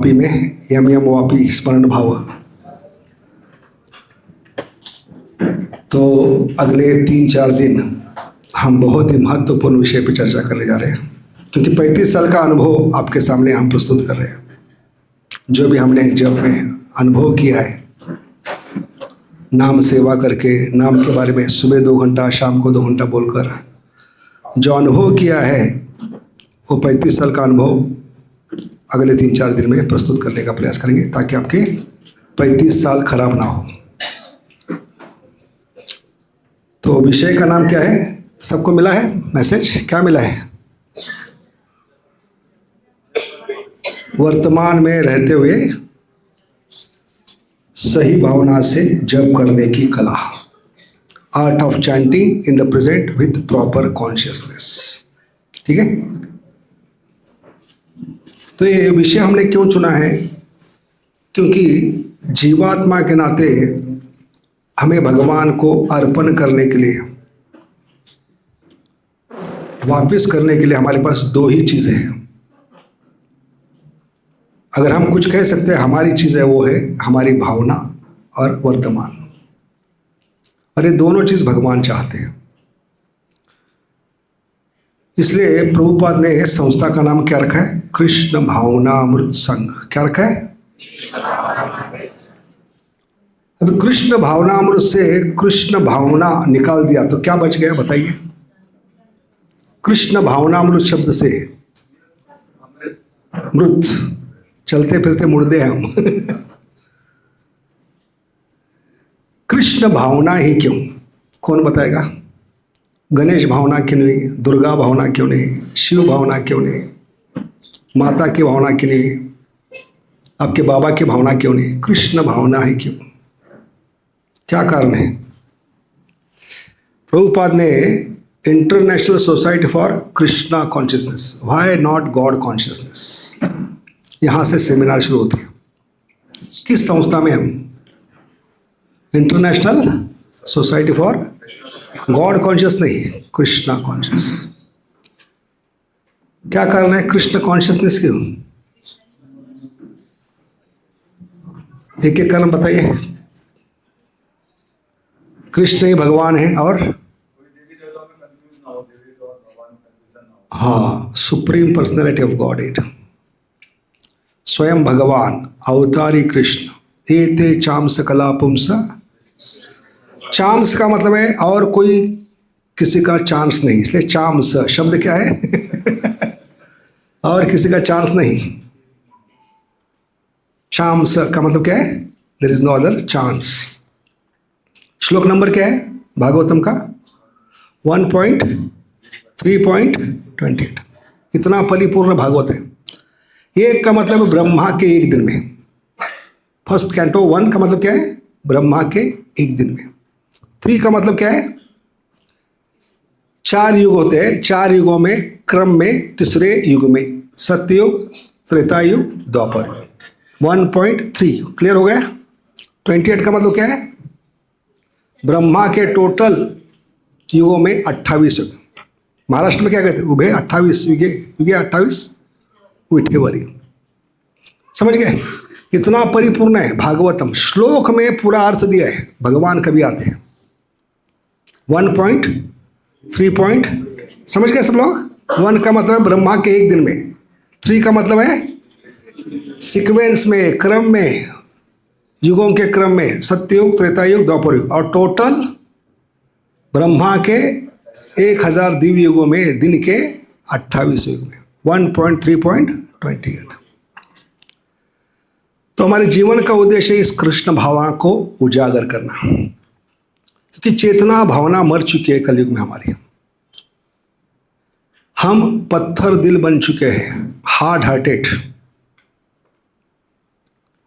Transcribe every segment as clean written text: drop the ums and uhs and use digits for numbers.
वापी में यम यम वापी स्मरण भाव। तो अगले 3-4 दिन हम बहुत ही महत्वपूर्ण विषय पर चर्चा करने जा रहे हैं, क्योंकि 35 साल का अनुभव आपके सामने हम प्रस्तुत कर रहे हैं। जो भी हमने जब में अनुभव किया है नाम सेवा करके, नाम के बारे में सुबह 2 घंटा शाम को 2 घंटा बोलकर जो अनुभव किया है, वो 35 साल का अनुभव अगले 3-4 दिन में प्रस्तुत करने का प्रयास करेंगे, ताकि आपके 35 साल खराब ना हो। तो विषय का नाम क्या है? सबको मिला है मैसेज? क्या मिला है? वर्तमान में रहते हुए सही भावना से जप करने की कला, art of chanting in the present with proper consciousness. ठीक है, तो ये विषय हमने क्यों चुना है? क्योंकि जीवात्मा के नाते हमें भगवान को अर्पण करने के लिए, वापस करने के लिए हमारे पास 2 ही चीज़ें हैं। अगर हम कुछ कह सकते हैं, हमारी चीज़ है, वो है हमारी भावना और वर्तमान। और ये दोनों चीज़ भगवान चाहते हैं। इसलिए प्रभुपाद ने संस्था का नाम क्या रखा है? कृष्ण भावनामृत संघ। क्या रखा है? अब कृष्ण भावनामृत से कृष्ण भावना निकाल दिया तो क्या बच गया बताइए? कृष्ण भावनामृत शब्द से मृत, चलते फिरते मुर्दे हम कृष्ण भावना ही क्यों? कौन बताएगा? गणेश भावना क्यों नहीं? दुर्गा भावना क्यों नहीं? शिव भावना क्यों नहीं? माता की भावना क्यों नहीं? आपके बाबा की भावना क्यों नहीं? कृष्ण भावना ही क्यों? क्या कारण है? प्रभुपाद ने international society for Krishna consciousness, why not God consciousness, यहाँ से सेमिनार शुरू होते हैं। किस संस्था में हम? International society for God conscious नहीं, कृष्णा कॉन्शियस। क्या कारण है कृष्ण कॉन्शियसनेस क्यों? एक एक कारण बताइए। कृष्ण ही भगवान है और हाँ, supreme personality of God it, स्वयं भगवान अवतारी कृष्ण। एते चाम्स कला पुंस। चांस का मतलब है और कोई किसी का चांस नहीं, इसलिए चांस शब्द क्या है? और किसी का चांस नहीं। चांस का मतलब क्या है? There is no other chance. श्लोक नंबर क्या है भागवतम का? 1.3.28। इतना परिपूर्ण भागवत है। एक का मतलब ब्रह्मा के एक दिन में। फर्स्ट कैंटो 1 का मतलब क्या है? ब्रह्मा के एक दिन में। 3 का मतलब क्या है? 4 युग होते हैं, 4 युगों में क्रम में तीसरे युग में सत्ययुग, त्रेता युग, द्वापर युग। 1.3 क्लियर हो गया? 28 का मतलब क्या है? ब्रह्मा के टोटल युगों में 28 युग। महाराष्ट्र में क्या कहते हैं? उभे 28 युगे, युगे 28 उठेवरी। समझ गए? इतना परिपूर्ण है भागवतम। श्लोक में पूरा अर्थ दिया है। भगवान कभी आते हैं? 1.3. समझ गए सब लोग? 1 का मतलब है ब्रह्मा के एक दिन में। 3 का मतलब है सीक्वेंस में, क्रम में, युगों के क्रम में, सत्ययुग, त्रेतायुग, द्वापर युग। और टोटल ब्रह्मा के 1000 दिव्य युगों में, दिन के 28 युग में 1.3.28। तो हमारे जीवन का उद्देश्य इस कृष्ण भावना को उजागर करना, क्योंकि चेतना भावना मर चुकी है कलयुग में हमारी। हम पत्थर दिल बन चुके हैं, हार्ड हार्टेड,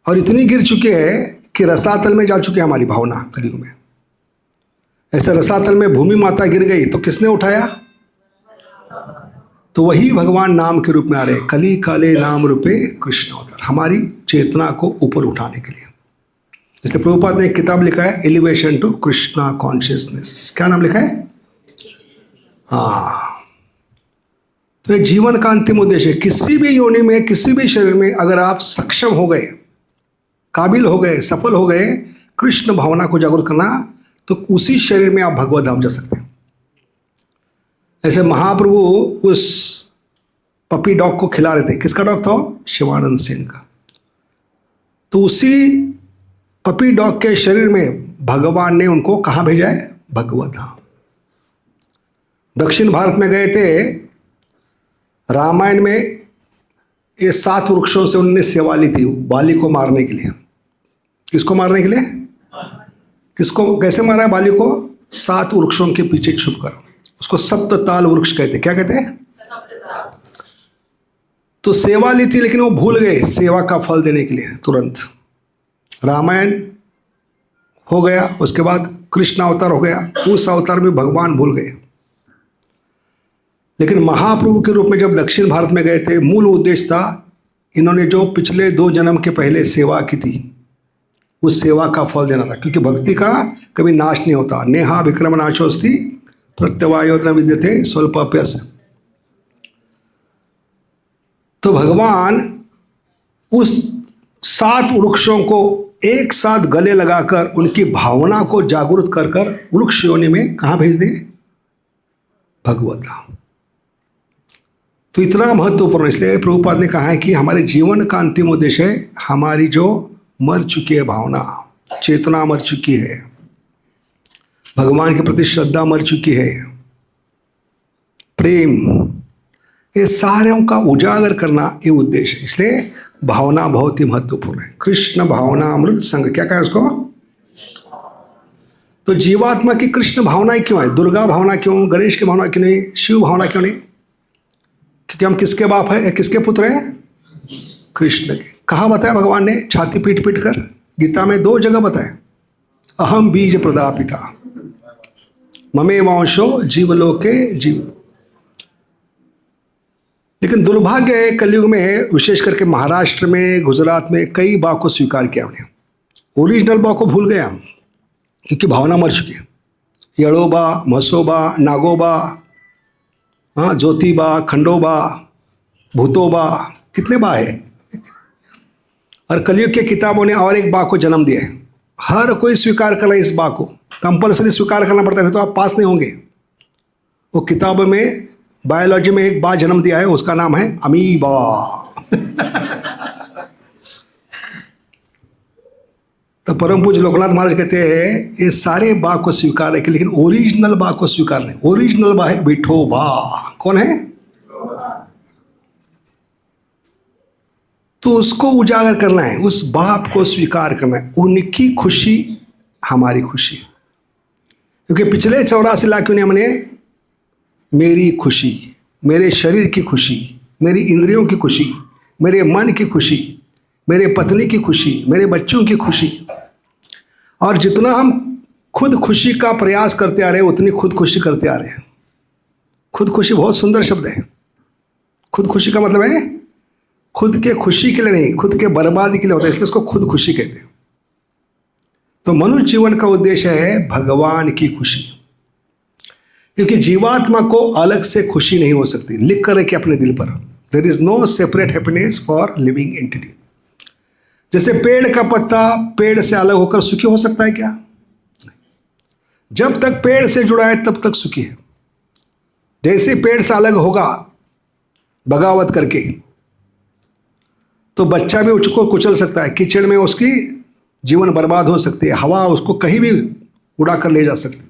और इतनी गिर चुके हैं कि रसातल में जा चुके हैं हमारी भावना कलयुग में। ऐसे रसातल में भूमि माता गिर गई तो किसने उठाया? तो वही भगवान नाम के रूप में आ रहे, कली काले नाम रूपे कृष्ण अवतार, हमारी चेतना को ऊपर उठाने के लिए। इसलिए प्रभुपाद ने एक किताब लिखा है, एलिवेशन टू कृष्णा कॉन्शियसनेस। क्या नाम लिखा है? हाँ, तो ये जीवन का अंतिम उद्देश्य है। किसी भी योनि में, किसी भी शरीर में अगर आप सक्षम हो गए, काबिल हो गए, सफल हो गए कृष्ण भावना को जागरूक करना, तो उसी शरीर में आप भगवत धाम जा सकते हैं। ऐसे महाप्रभु उस पपी डॉग को खिला रहे थे। किसका डॉग था? शिवानंद सेन का। तो उसी पपी डॉग के शरीर में भगवान ने उनको कहाँ भेजा है? भगवत धाम। दक्षिण भारत में गए थे। रामायण में ये 7 वृक्षों से उन्होंने सेवा ली थी बाली को मारने के लिए। किसको मारने के लिए? किसको? कैसे मारा है बाली को? 7 वृक्षों के पीछे छुप कर। उसको सप्तताल वृक्ष कहते। क्या कहते हैं? तो सेवा ली थी, लेकिन वो भूल गए सेवा का फल देने के लिए। तुरंत रामायण हो गया, उसके बाद कृष्ण अवतार हो गया। उस अवतार में भगवान भूल गए। लेकिन महाप्रभु के रूप में जब दक्षिण भारत में गए थे, मूल उद्देश्य था इन्होंने जो पिछले 2 जन्म के पहले सेवा की थी, उस सेवा का फल देना था। क्योंकि भक्ति का कभी नाश नहीं होता। नेहा विक्रम नाशोस्ति प्रत्यवायोत्र विद्यते स्वल्पाप्यस। तो भगवान उस 7 वृक्षों को एक साथ गले लगाकर उनकी भावना को जागृत कर कर वृक्ष योनि में कहाँ भेज दें? भगवत धाम। तो इतना महत्वपूर्ण, इसलिए प्रभुपाद ने कहा है कि हमारे जीवन का अंतिम उद्देश्य है हमारी जो मर चुकी है भावना, चेतना मर चुकी है, भगवान के प्रति श्रद्धा मर चुकी है, प्रेम, ये सारों का उजागर करना ये उद्देश्य है। इसलिए भावना बहुत ही महत्वपूर्ण है। कृष्ण भावना अमृत संग, क्या कहा उसको? तो जीवात्मा की कृष्ण भावना क्यों है? दुर्गा भावना क्यों? गणेश की भावना क्यों नहीं? शिव भावना क्यों नहीं? क्योंकि हम किसके बाप है? किसके पुत्र हैं? कृष्ण के। कहाँ बताया भगवान ने? छाती पीट पीट कर गीता में 2 जगह बताया। अहम बीज प्रदापिता ममे वंशो जीवलोके जीव। लेकिन दुर्भाग्य है कलयुग में, विशेष करके महाराष्ट्र में, गुजरात में कई बा को स्वीकार किया हमने। ओरिजिनल बा को भूल गए हम, क्योंकि भावना मर चुकी है। यड़ोबा, मसोबा, नागोबा, हाँ, ज्योतिबा, खंडोबा, भूतोबा, कितने बा है। और कलयुग के किताबों ने और एक बा को जन्म दिया है। हर कोई स्वीकार कर रहा है इस बा को। कंपल्सरी स्वीकार करना पड़ता है, तो आप पास नहीं होंगे। वो किताबों में बायोलॉजी में एक बा जन्म दिया है, उसका नाम है अमीबा। तो परम पूज्य लोकनाथ महाराज कहते हैं ये सारे बा को स्वीकार है, लेकिन ओरिजिनल बा को स्वीकार नहीं। ओरिजिनल बा है विठोबा। कौन है? तो उसको उजागर करना है, उस बाप को स्वीकार करना है। उनकी खुशी हमारी खुशी। क्योंकि पिछले 84 लाख ने हमने मेरी खुशी, मेरे शरीर की खुशी, मेरी इंद्रियों की खुशी, मेरे मन की खुशी, मेरे पत्नी की खुशी, मेरे बच्चों की खुशी, और जितना हम खुद खुशी का प्रयास करते आ रहे हैं उतनी खुद खुशी करते आ रहे हैं। खुद खुशी बहुत सुंदर शब्द है। खुद खुशी का मतलब है खुद के खुशी के लिए नहीं, खुद के बर्बादी के लिए होता है, इसलिए उसको खुद खुशी कहते हैं। तो मनुष्य जीवन का उद्देश्य है भगवान की खुशी। क्योंकि जीवात्मा को अलग से खुशी नहीं हो सकती। लिख कर रखे अपने दिल पर, there is no separate happiness for living entity. जैसे पेड़ का पत्ता पेड़ से अलग होकर सुखी हो सकता है क्या? जब तक पेड़ से जुड़ा है तब तक सुखी है। जैसे पेड़ से अलग होगा बगावत करके, तो बच्चा भी उसको कुचल सकता है, कीचड़ में उसकी जीवन बर्बाद हो सकती है, हवा उसको कहीं भी उड़ा कर ले जा सकती है।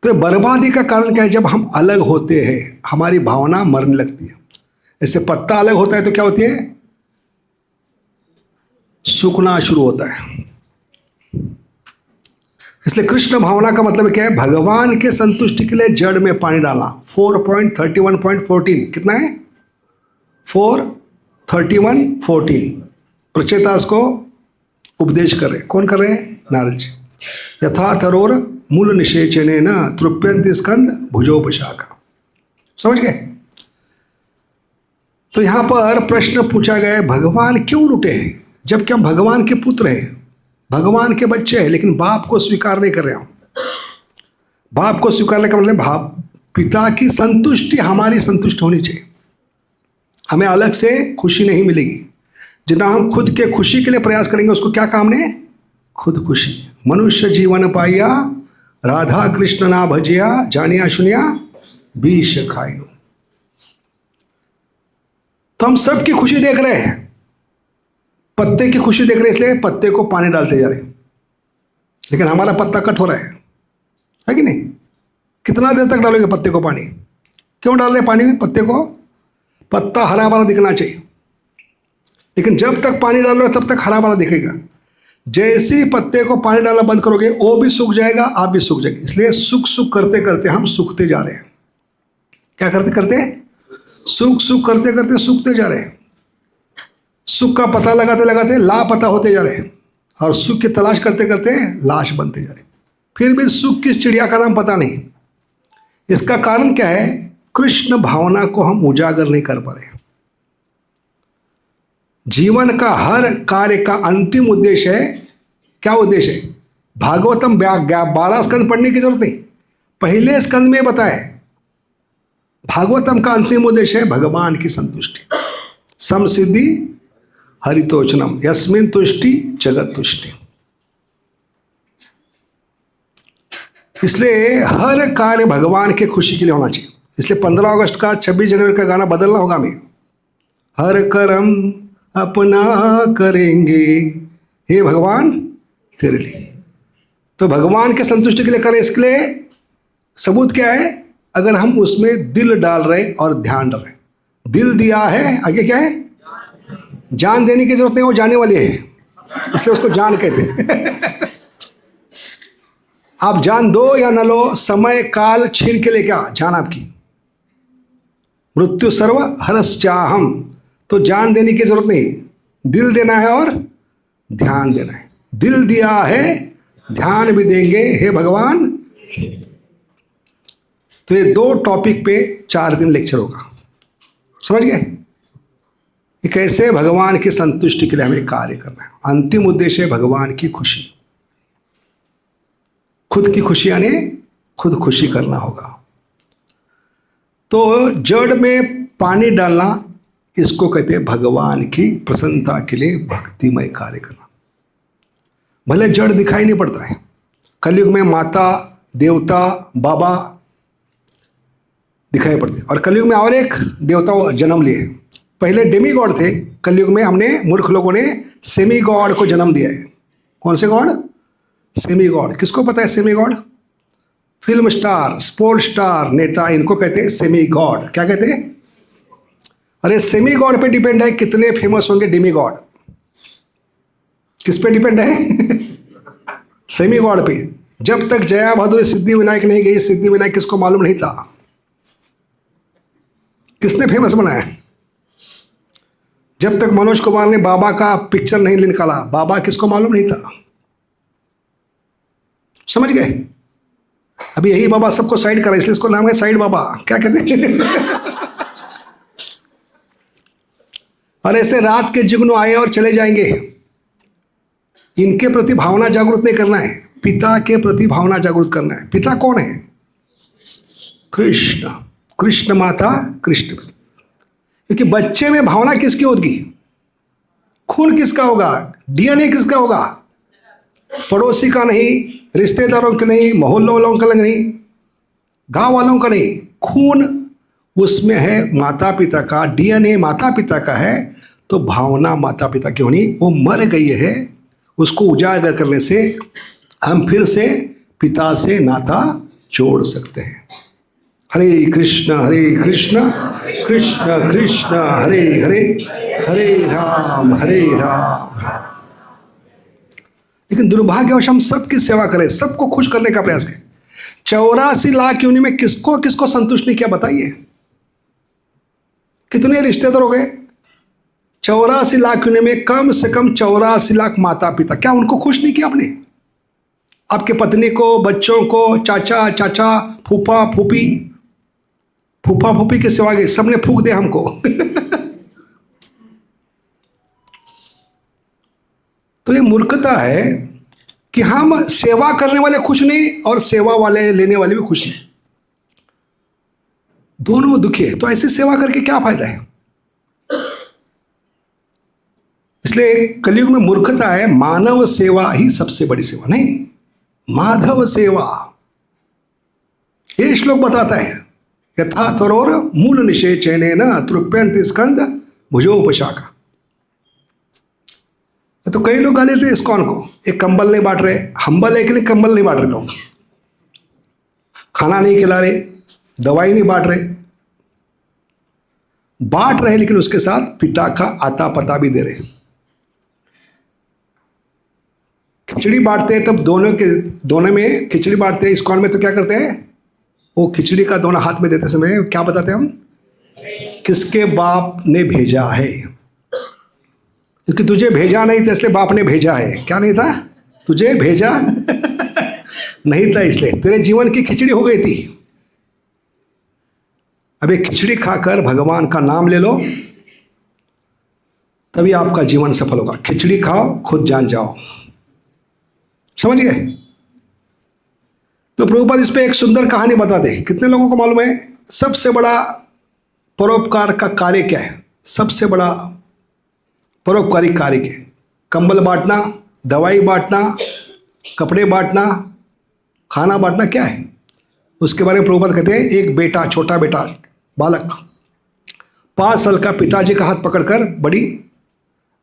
तो बर्बादी का कारण क्या है? जब हम अलग होते हैं हमारी भावना मरने लगती है। ऐसे पत्ता अलग होता है तो क्या होती है? सूखना शुरू होता है। इसलिए कृष्ण भावना का मतलब क्या है? भगवान के संतुष्टि के लिए जड़ में पानी डालना। 4.31.14 कितना है? 4:31:14 प्रचेतास को उपदेश कर रहे। कौन कर रहे हैं? नारद जी। यथा तरोर मूल निषेचने न तृप्यंति स्कंद भुजोपशाखा। समझ गए? तो यहां पर प्रश्न पूछा गया है भगवान क्यों रूठे हैं? जबकि हम भगवान के पुत्र हैं, भगवान के बच्चे हैं, लेकिन बाप को स्वीकार नहीं कर रहे हम। बाप को स्वीकारने का मतलब पिता की संतुष्टि हमारी संतुष्ट होनी चाहिए। हमें अलग से खुशी नहीं मिलेगी। जितना हम खुद के खुशी के लिए प्रयास करेंगे उसको क्या काम ने, खुद खुशी। मनुष्य जीवन पाइया राधा कृष्ण ना भजिया, जानिया सुनिया विष खाइनो। तो हम सबकी खुशी देख रहे हैं, पत्ते की खुशी देख रहे हैं, इसलिए पत्ते को पानी डालते जा रहे हैं, लेकिन हमारा पत्ता कट हो रहा है कि नहीं? कितना देर तक डालोगे पत्ते को पानी? क्यों डाल रहे हैं पानी में पत्ते को? पत्ता हरा भरा दिखना चाहिए, लेकिन जब तक पानी डाल रहे हो तब तक हरा भरा दिखेगा। जैसे ही पत्ते को पानी डालना बंद करोगे वो भी सूख जाएगा, आप भी सूख जाएंगे। इसलिए सुख सुख करते करते हम सूखते जा रहे हैं। क्या करते करते? सुख सुख करते करते सूखते जा रहे हैं। सुख का पता लगाते लगाते लापता होते जा रहे हैं, और सुख की तलाश करते करते लाश बनते जा रहे हैं। फिर भी सुख किस चिड़िया का नाम पता नहीं। इसका कारण क्या है? कृष्ण भावना को हम उजागर नहीं कर पा रहे। जीवन का हर कार्य का अंतिम उद्देश्य है, क्या उद्देश्य है? भागवतम 12 स्कंद पढ़ने की जरूरत नहीं, पहले स्कंद में बताए। भागवतम का अंतिम उद्देश्य है भगवान की संतुष्टि। समसिद्धि हरितोचनम यस्मिन तुष्टि जगत तुष्टि। इसलिए हर कार्य भगवान के खुशी के लिए होना चाहिए। इसलिए 15 अगस्त का 26 जनवरी का गाना बदलना होगा हमें। हर कर्म अपना करेंगे हे भगवान तेरे लिए। तो भगवान के संतुष्टि के लिए करें, इसके लिए सबूत क्या है? अगर हम उसमें दिल डाल रहे और ध्यान डाल रहे। दिल दिया है, आगे क्या है? जान देने की जरूरत नहीं, वो जाने वाली है, इसलिए उसको जान कहते हैं। आप जान दो या न लो, समय काल छीन के लेके आ जान आपकी। मृत्यु सर्व हरस चाहम, तो जान देने की जरूरत नहीं, दिल देना है और ध्यान देना है। दिल दिया है, ध्यान भी देंगे हे भगवान। तो ये 2 टॉपिक पे 4 दिन लेक्चर होगा, समझ गए? कि कैसे भगवान की संतुष्टि के लिए हमें कार्य करना है। अंतिम उद्देश्य है भगवान की खुशी। खुद की खुशी यानी खुद खुशी करना होगा। तो जड़ में पानी डालना, इसको कहते हैं भगवान की प्रसन्नता के लिए भक्तिमय कार्य करना। भले जड़ दिखाई नहीं पड़ता है। कलयुग में माता, देवता, बाबा दिखाई पड़ते हैं, और कलयुग में और एक देवता जन्म लिए। पहले डेमी गॉड थे, कलयुग में हमने मूर्ख लोगों ने सेमी गॉड को जन्म दिया है। कौन से गॉड? Semi God. किसको पता है semi God? Film star, sports star, नेता, इनको कहते हैं सेमी गॉड। क्या कहते हैं? अरे सेमी गॉड पे डिपेंड है कितने फेमस होंगे डेमी गॉड। किस पे डिपेंड है? सेमी गॉड पे। जब तक जया भादुरी सिद्धि विनायक नहीं गई, सिद्धि विनायक किसको मालूम नहीं था। किसने फेमस बनाया? जब तक मनोज कुमार ने बाबा का पिक्चर नहीं निकाला, बाबा किसको मालूम नहीं था। समझ गए? अभी यही बाबा सबको साइड करा, इसलिए इसको नाम है साइड बाबा। क्या कहते हैं? और ऐसे रात के जुगनू आए और चले जाएंगे। इनके प्रति भावना जागृत नहीं करना है, पिता के प्रति भावना जागृत करना है। पिता कौन है? कृष्ण। कृष्ण माता, कृष्ण। क्योंकि बच्चे में भावना किसकी होगी? खून किसका होगा? डीएनए किसका होगा? पड़ोसी का नहीं, रिश्तेदारों का नहीं, मोहल्लों वालों का नहीं, गांव वालों का नहीं। खून उसमें है माता पिता का, डीएनए माता पिता का है, तो भावना माता पिता की होनी। वो मर गई है, उसको उजागर करने से हम फिर से पिता से नाता जोड़ सकते हैं। हरे कृष्ण कृष्ण कृष्ण हरे हरे, हरे राम राम। लेकिन दुर्भाग्यवश हम सबकी सेवा करें, सबको खुश करने का प्रयास करें। 84 लाख योनि में किसको किसको संतुष्ट नहीं किया बताइए? कितने रिश्तेदार हो गए? 84 लाख योनि में कम से कम 84 लाख माता पिता, क्या उनको खुश नहीं किया आपने? आपके पत्नी को, बच्चों को, चाचा चाचा, फूफा फूफी, फूफा फूफी के सिवा गए, सबने फूक दिया हमको। तो ये मूर्खता है कि हम सेवा करने वाले खुश नहीं और सेवा वाले लेने वाले भी खुश नहीं। दोनों दुखी है, तो ऐसी सेवा करके क्या फायदा है? इसलिए कलयुग में मूर्खता है, मानव सेवा ही सबसे बड़ी सेवा, नहीं माधव सेवा। ये श्लोक बताता है, यथा तरोर मूल निषेचने न तृप्यंत स्कंद भुजोपशाखा। तो कई लोग गाली देते इस्कॉन को, एक कंबल नहीं बांट रहे, हम्बल है कि नहीं, कंबल नहीं बांट रहे लोग, खाना नहीं खिला रहे, दवाई नहीं बांट रहे, बांट रहे लेकिन उसके साथ पिता का आता पता भी दे रहे। खिचड़ी बांटते हैं तब दोनों में खिचड़ी बांटते हैं इस्कॉन में, तो क्या करते हैं, वो खिचड़ी का दोनों हाथ में देते समय क्या बताते हैं हम, किसके बाप ने भेजा है, क्योंकि तुझे भेजा नहीं था इसलिए बाप ने भेजा है। क्या नहीं था, तुझे भेजा नहीं था इसलिए तेरे जीवन की खिचड़ी हो गई थी। अब एक खिचड़ी खाकर भगवान का नाम ले लो, तभी आपका जीवन सफल होगा। खिचड़ी खाओ, खुद जान जाओ, समझ गए? तो प्रभुपाद इस पे एक सुंदर कहानी बता दे। कितने लोगों को मालूम है सबसे बड़ा परोपकार का कार्य क्या है? सबसे बड़ा परोपकारी कार्य क्या है? कंबल बांटना, दवाई बांटना, कपड़े बांटना, खाना बांटना, क्या है? उसके बारे में प्रभुपाद कहते हैं, एक बेटा, छोटा बेटा, बालक 5 साल का पिताजी का हाथ पकड़कर बड़ी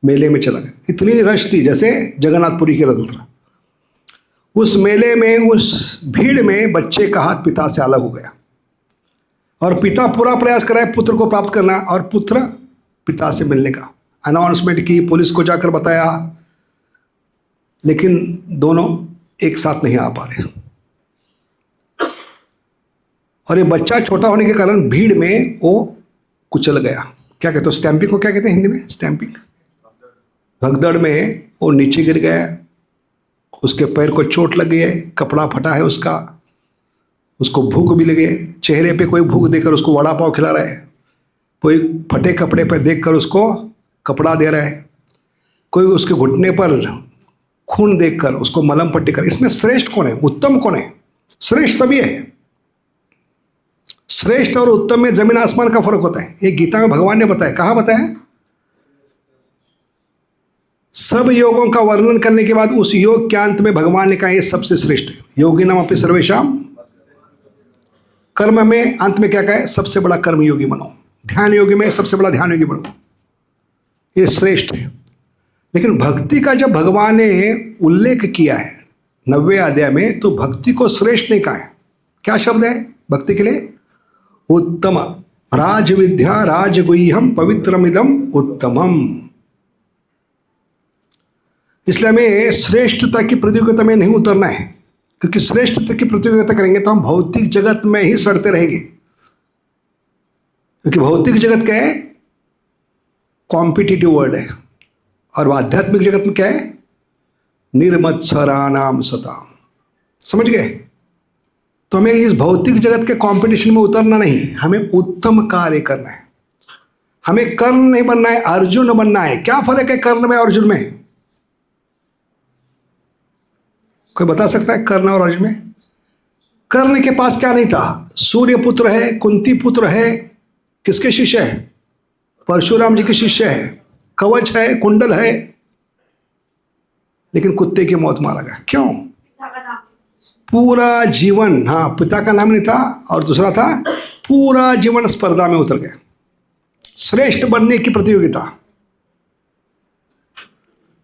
मेले में चला गया। इतनी रश थी जैसे जगन्नाथपुरी की रथ था। उस मेले में, उस भीड़ में बच्चे का हाथ पिता से अलग हो गया और पिता पूरा प्रयास कर रहा है पुत्र को प्राप्त करना, और पुत्र पिता से मिलने का अनाउंसमेंट की, पुलिस को जाकर बताया, लेकिन दोनों एक साथ नहीं आ पा रहे। और ये बच्चा छोटा होने के कारण भीड़ में वो कुचल गया। क्या कहते हो, स्टैंपिंग को क्या कहते हैं हिंदी में? स्टैंपिंग। भगदड़ में वो नीचे गिर गया, उसके पैर को चोट लग गई है, कपड़ा फटा है उसका, उसको भूख भी लगी है। चेहरे पे कोई भूख देकर उसको वड़ा पाव खिला रहा है, कोई फटे कपड़े पर देखकर उसको कपड़ा दे रहा है, कोई उसके घुटने पर खून देखकर उसको मलहम पट्टी कर। इसमें श्रेष्ठ कौन है, उत्तम कौन है? श्रेष्ठ सभी है। श्रेष्ठ और उत्तम में जमीन आसमान का फर्क होता है। ये गीता में भगवान ने बताया। कहाँ बताया? सब योगों का वर्णन करने के बाद उस योग के अंत में भगवान ने कहा ये सबसे श्रेष्ठ है। योगी नाम अपनी सर्वेशाम, कर्म में अंत में क्या कहा है? सबसे बड़ा कर्म योगी बनो। ध्यान योगी में सबसे बड़ा ध्यान योगी बनो, ये श्रेष्ठ है। लेकिन भक्ति का जब भगवान ने उल्लेख किया है 90वें अध्याय में, तो भक्ति को श्रेष्ठ नहीं कहा है। क्या शब्द है भक्ति के लिए? उत्तम। राज विद्या राजगुह्यम पवित्रमिदम उत्तमम। इसलिए हमें श्रेष्ठता की प्रतियोगिता में नहीं उतरना है, क्योंकि श्रेष्ठता की प्रतियोगिता करेंगे तो हम भौतिक जगत में ही सड़ते रहेंगे। क्योंकि भौतिक जगत क्या है? कॉम्पिटिटिव वर्ड है, और आध्यात्मिक जगत में क्या है? निर्मत्सराणाम सताम। समझ गए? तो हमें इस भौतिक जगत के कंपटीशन में उतरना नहीं, हमें उत्तम कार्य करना है। हमें कर्ण नहीं बनना है, अर्जुन बनना है। क्या फर्क है कर्ण में और अर्जुन में? कोई बता सकता है कर्ण और अर्जुन में? कर्ण के पास क्या नहीं था? सूर्य पुत्र है, कुंती पुत्र है, किसके शिष्य है? परशुराम जी के शिष्य है। कवच है, कुंडल है, लेकिन कुत्ते की मौत मारा गया। क्यों? पूरा जीवन, हाँ, पिता का नाम नहीं था, और दूसरा था पूरा जीवन स्पर्धा में उतर गया, श्रेष्ठ बनने की प्रतियोगिता।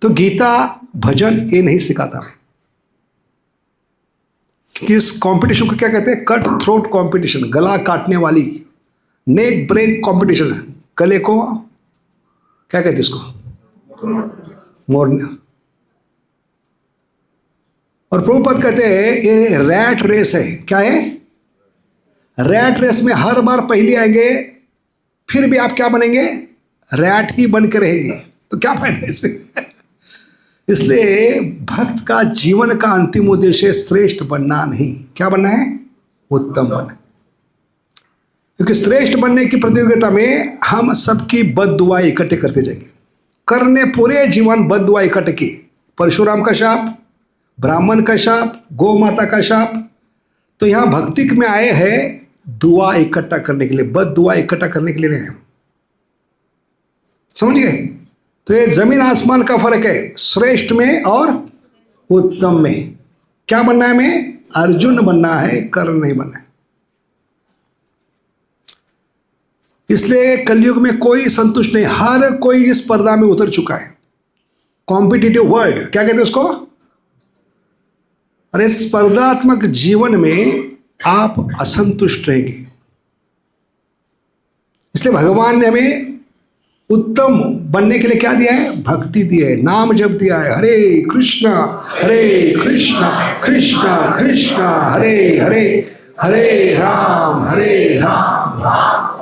तो गीता भजन ये नहीं सिखाता है। इस कंपटीशन को क्या कहते हैं? कट थ्रोट कंपटीशन, गला काटने वाली, नेक ब्रेक कंपटीशन है। गले को क्या कहते हैं इसको? मोरना। और प्रभुपाद कहते हैं ये रैट रेस है। क्या है? रैट रेस में हर बार पहले आएंगे, फिर भी आप क्या बनेंगे? रैट ही बन के रहेंगे। तो क्या फायदा इससे? इसलिए भक्त का जीवन का अंतिम उद्देश्य श्रेष्ठ बनना नहीं। क्या बनना है? उत्तम बनना। क्योंकि श्रेष्ठ बनने की प्रतियोगिता में हम सबकी बद दुआ इकट्ठे करते जाएंगे। कर्ण ने पूरे जीवन बद दुआ इकट्ठे की। परशुराम का शाप, ब्राह्मण का शाप, गौ माता का शाप। तो यहाँ भक्ति में आए हैं दुआ इकट्ठा करने के लिए, बद दुआ इकट्ठा करने के लिए नहीं है। समझ गए? तो ये जमीन आसमान का फर्क है, श्रेष्ठ में और उत्तम में। क्या बनना है? हमें अर्जुन बनना है, कर्ण नहीं बनना है। इसलिए कलयुग में कोई संतुष्ट नहीं, हर कोई इस स्पर्धा में उतर चुका है। कॉम्पिटिटिव वर्ल्ड, क्या कहते हैं उसको? अरे स्पर्धात्मक जीवन में आप असंतुष्ट रहेंगे। इसलिए भगवान ने हमें उत्तम बनने के लिए क्या दिया है? भक्ति दी है, नाम जप दिया है। हरे कृष्णा कृष्ण कृष्ण हरे हरे, हरे राम राम।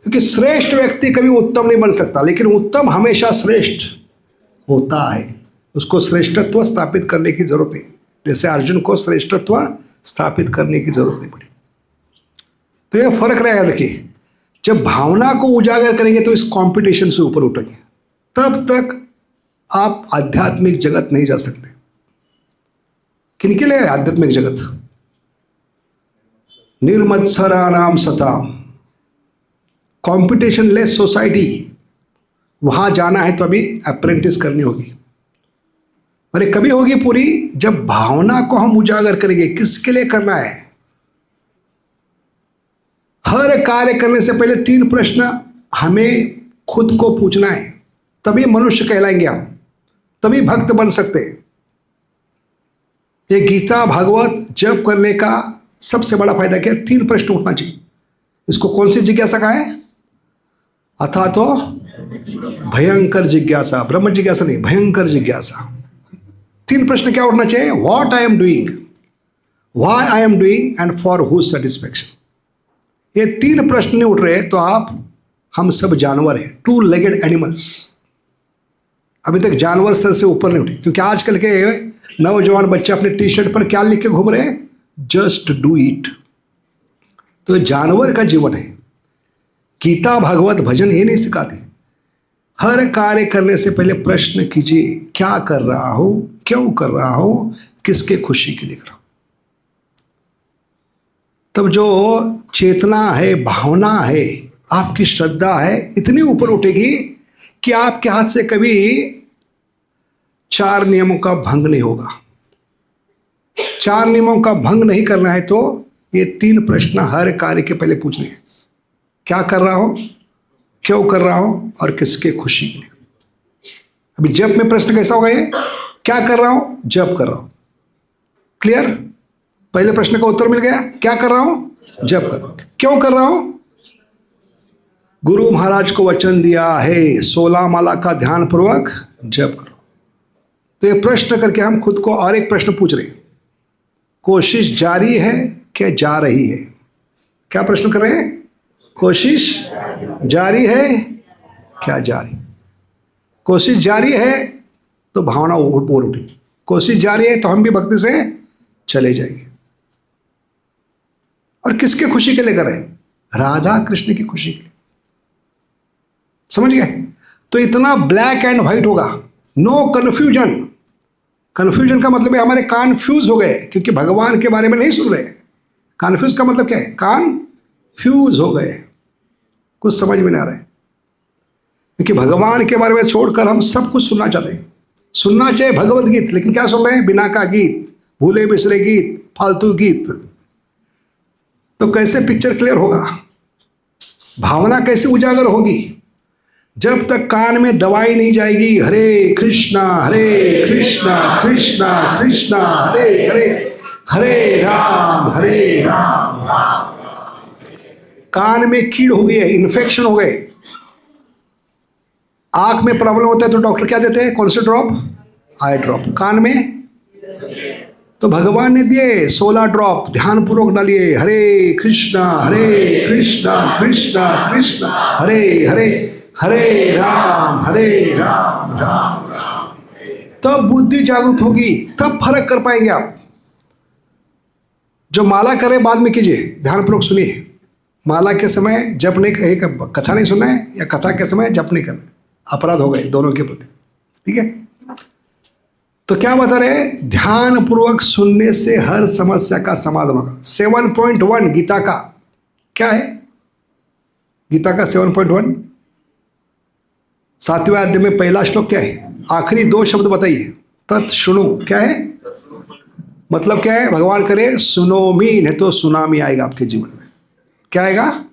क्योंकि श्रेष्ठ व्यक्ति कभी उत्तम नहीं बन सकता, लेकिन उत्तम हमेशा श्रेष्ठ होता है। उसको श्रेष्ठत्व स्थापित करने की जरूरत है, जैसे अर्जुन को श्रेष्ठत्व स्थापित करने की जरूरत नहीं पड़ी। तो यह फर्क रहेगा। देखिए, जब भावना को उजागर करेंगे तो इस कंपटीशन से ऊपर उठेंगे, तब तक आप आध्यात्मिक जगत नहीं जा सकते। किनके लिए आध्यात्मिक जगत? निर्मत्सराणाम सताम, कंपटीशन लेस सोसाइटी, वहां जाना है तो अभी अप्रेंटिस करनी होगी। अरे कभी होगी पूरी? जब भावना को हम उजागर करेंगे। किसके लिए करना है? हर कार्य करने से पहले 3 प्रश्न हमें खुद को पूछना है, तभी मनुष्य कहलाएंगे हम, तभी भक्त बन सकते। ये गीता भागवत जप करने का सबसे बड़ा फायदा क्या है? 3 प्रश्न उठना चाहिए। इसको कौन सी जिज्ञासा कहा है? अथा तो भयंकर जिज्ञासा, ब्रह्म जिज्ञासा नहीं, भयंकर जिज्ञासा। 3 प्रश्न क्या उठना चाहिए? What I am doing, why I am doing and for whose satisfaction. ये 3 प्रश्न नहीं उठ रहे तो हम सब जानवर हैं, 2 लेगेड एनिमल्स। अभी तक जानवर स्तर से ऊपर नहीं उठे, क्योंकि आजकल के नौजवान बच्चे अपने टी शर्ट पर क्या लिख के घूम रहे हैं? Just do it. तो जानवर का जीवन है। गीता भागवत भजन ये नहीं सिखाते। हर कार्य करने से पहले प्रश्न कीजिए, क्या कर रहा हो, क्यों कर रहा हो, किसके खुशी के लिए कर रहा हो। तब जो चेतना है, भावना है, आपकी श्रद्धा है, इतनी ऊपर उठेगी कि आपके हाथ से कभी 4 नियमों का भंग नहीं होगा। 4 नियमों का भंग नहीं करना है तो ये 3 प्रश्न हर कार्य के पहले पूछने हैं। क्या कर रहा हो, क्यों कर रहा हो, और किसके खुशी के लिए। अभी जप में प्रश्न कैसा होगा? ये क्या कर रहा हूं? जप कर रहा हूं। क्लियर? पहले प्रश्न का उत्तर मिल गया। क्या कर रहा हूं? जप कर रहा हूं। क्यों कर रहा हूं? गुरु महाराज को वचन दिया है 16 माला का ध्यान पूर्वक जप करो। तो ये प्रश्न करके हम खुद को और एक प्रश्न पूछ रहे हैं, कोशिश जारी है क्या जा रही है? क्या प्रश्न कर रहे हैं? कोशिश जारी है क्या जारी? कोशिश जारी है तो भावना ऊपर उठी, कोशिश जारी है तो हम भी भक्ति से चले जाएंगे। और किसके खुशी के लिए कर रहे हैं? राधा कृष्ण की खुशी के लिए। समझ गए? तो इतना ब्लैक एंड व्हाइट होगा, नो कन्फ्यूजन। कन्फ्यूजन का मतलब है हमारे कान फ्यूज हो गए, क्योंकि भगवान के बारे में नहीं सुन रहे। कन्फ्यूज का मतलब क्या है? कान फ्यूज हो गए, कुछ समझ में नहीं आ रहा है। क्योंकि भगवान के बारे में छोड़कर हम सब कुछ सुनना चाहते हैं। सुनना चाहिए भगवत गीत, लेकिन क्या सुन रहे हैं? बिना का गीत, भूले बिसरे गीत, फालतू गीत। तो कैसे पिक्चर क्लियर होगा? भावना कैसे उजागर होगी? जब तक कान में दवाई नहीं जाएगी हरे कृष्णा कृष्णा कृष्णा हरे हरे, हरे राम राम। कान में कीड़ हो गई है, इन्फेक्शन हो गए। आंख में प्रॉब्लम होता है तो डॉक्टर क्या देते हैं? कौन से ड्रॉप? आई ड्रॉप। कान में तो भगवान ने दिए 16 ड्रॉप, ध्यान पूर्वक डालिए। हरे कृष्णा कृष्णा कृष्णा हरे हरे, हरे राम राम राम। तब बुद्धि जागृत होगी, तब फर्क कर पाएंगे आप। जो माला करें बाद में कीजिए, ध्यानपूर्वक सुनिए। माला के समय जप नहीं, कथा नहीं सुनना है, या कथा के समय जप नहीं करना, अपराध हो गए दोनों के प्रति। ठीक है? तो क्या बता रहे हैं? ध्यान पूर्वक सुनने से हर समस्या का समाधान होगा। 7.1 गीता का क्या है? गीता का 7.1 7वें अध्याय में पहला श्लोक क्या है? आखिरी 2 शब्द बताइए। तत् सुनो, क्या है? मतलब क्या है? भगवान करे सुनोमी, नहीं तो सुनामी आएगा आपके जीवन में। क्या आएगा?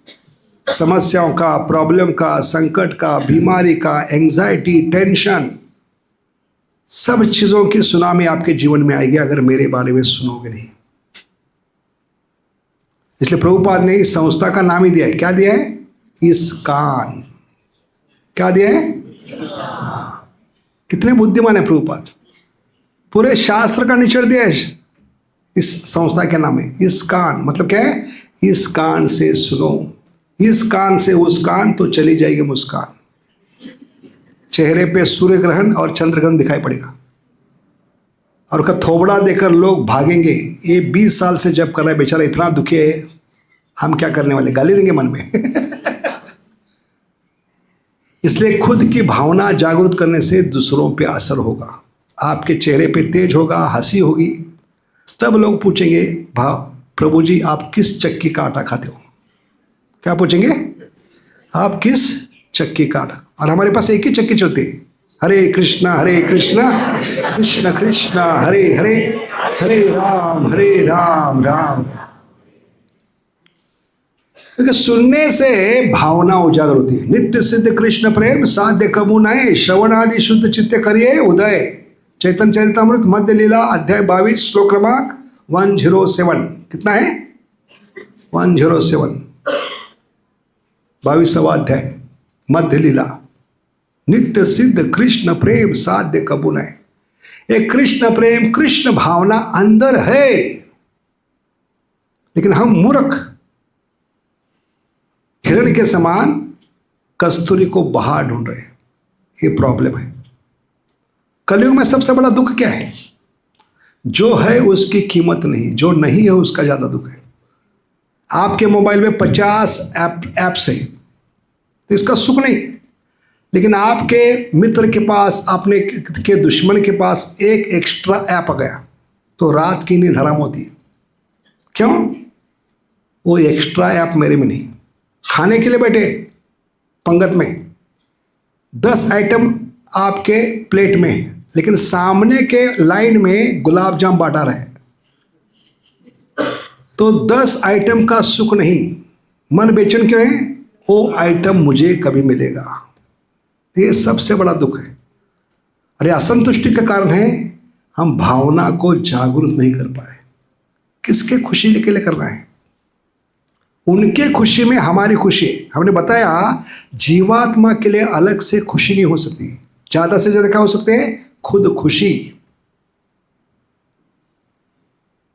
समस्याओं का, प्रॉब्लम का, संकट का, बीमारी का, एंजाइटी, टेंशन, सब चीजों की सुनामी आपके जीवन में आएगी अगर मेरे बारे में सुनोगे नहीं। इसलिए प्रभुपाद ने इस संस्था का नाम ही दिया है। क्या दिया है? इस्कान। क्या दिया है? कितने बुद्धिमान है प्रभुपाद। पूरे शास्त्र का निचोड़ दिया है इस संस्था के नाम है इस्कान। मतलब क्या है? इस कान से सुनो, इस कान से उस कान, तो चली जाएगी मुस्कान। चेहरे पे सूर्य ग्रहण और चंद्र ग्रहण दिखाई पड़ेगा और उसका थोबड़ा देकर लोग भागेंगे। ये 20 साल से जब कर रहा है बेचारा, इतना दुखी है, हम क्या करने वाले? गाली देंगे मन में। इसलिए खुद की भावना जागरूक करने से दूसरों पे असर होगा। आपके चेहरे पे तेज होगा, हंसी होगी, तब लोग पूछेंगे प्रभु जी आप किस चक्की का आटा खाते हो? क्या पूछेंगे? आप किस चक्की का आटा? और हमारे पास एक ही चक्की चलती है, हरे कृष्णा कृष्ण कृष्णा हरे हरे, हरे राम राम राम। क्योंकि सुनने से भावना उजागर होती है। नित्य सिद्ध कृष्ण प्रेम साध्य कबू नए, श्रवण आदि शुद्ध चित्त करिए उदय। चैतन्य चरितामृत मध्य लीला अध्याय 22 श्लोक क्रमांक 107। कितना है? 107, 22वां अध्याय मध्य लीला। नित्य सिद्ध कृष्ण प्रेम साध्य कबू नए। एक कृष्ण प्रेम, कृष्ण भावना अंदर है, लेकिन हम मूर्ख हिरण के समान कस्तूरी को बाहर ढूंढ रहे हैं। ये प्रॉब्लम है। कलयुग में सबसे बड़ा दुख क्या है? जो है उसकी कीमत नहीं, जो नहीं है उसका ज्यादा दुख है। आपके मोबाइल में 50 ऐप्स है तो इसका सुख नहीं, लेकिन आपके मित्र के पास, अपने के दुश्मन के पास एक एक्स्ट्रा ऐप आ गया तो रात की नींद हराम होती है। क्यों? वो एक्स्ट्रा ऐप मेरे में नहीं। खाने के लिए बैठे पंगत में 10 आइटम आपके प्लेट में है, लेकिन सामने के लाइन में गुलाब जाम बांटा रहा है, तो 10 आइटम का सुख नहीं। मन बेचैन क्यों है? वो आइटम मुझे कभी मिलेगा। ये सबसे बड़ा दुख है। अरे असंतुष्टि का कारण है हम भावना को जागरूक नहीं कर पाए। किसके खुशी के लिए कर रहे हैं? उनके खुशी में हमारी खुशी। हमने बताया जीवात्मा के लिए अलग से खुशी नहीं हो सकती। ज्यादा से ज्यादा क्या हो सकते हैं? खुद खुशी।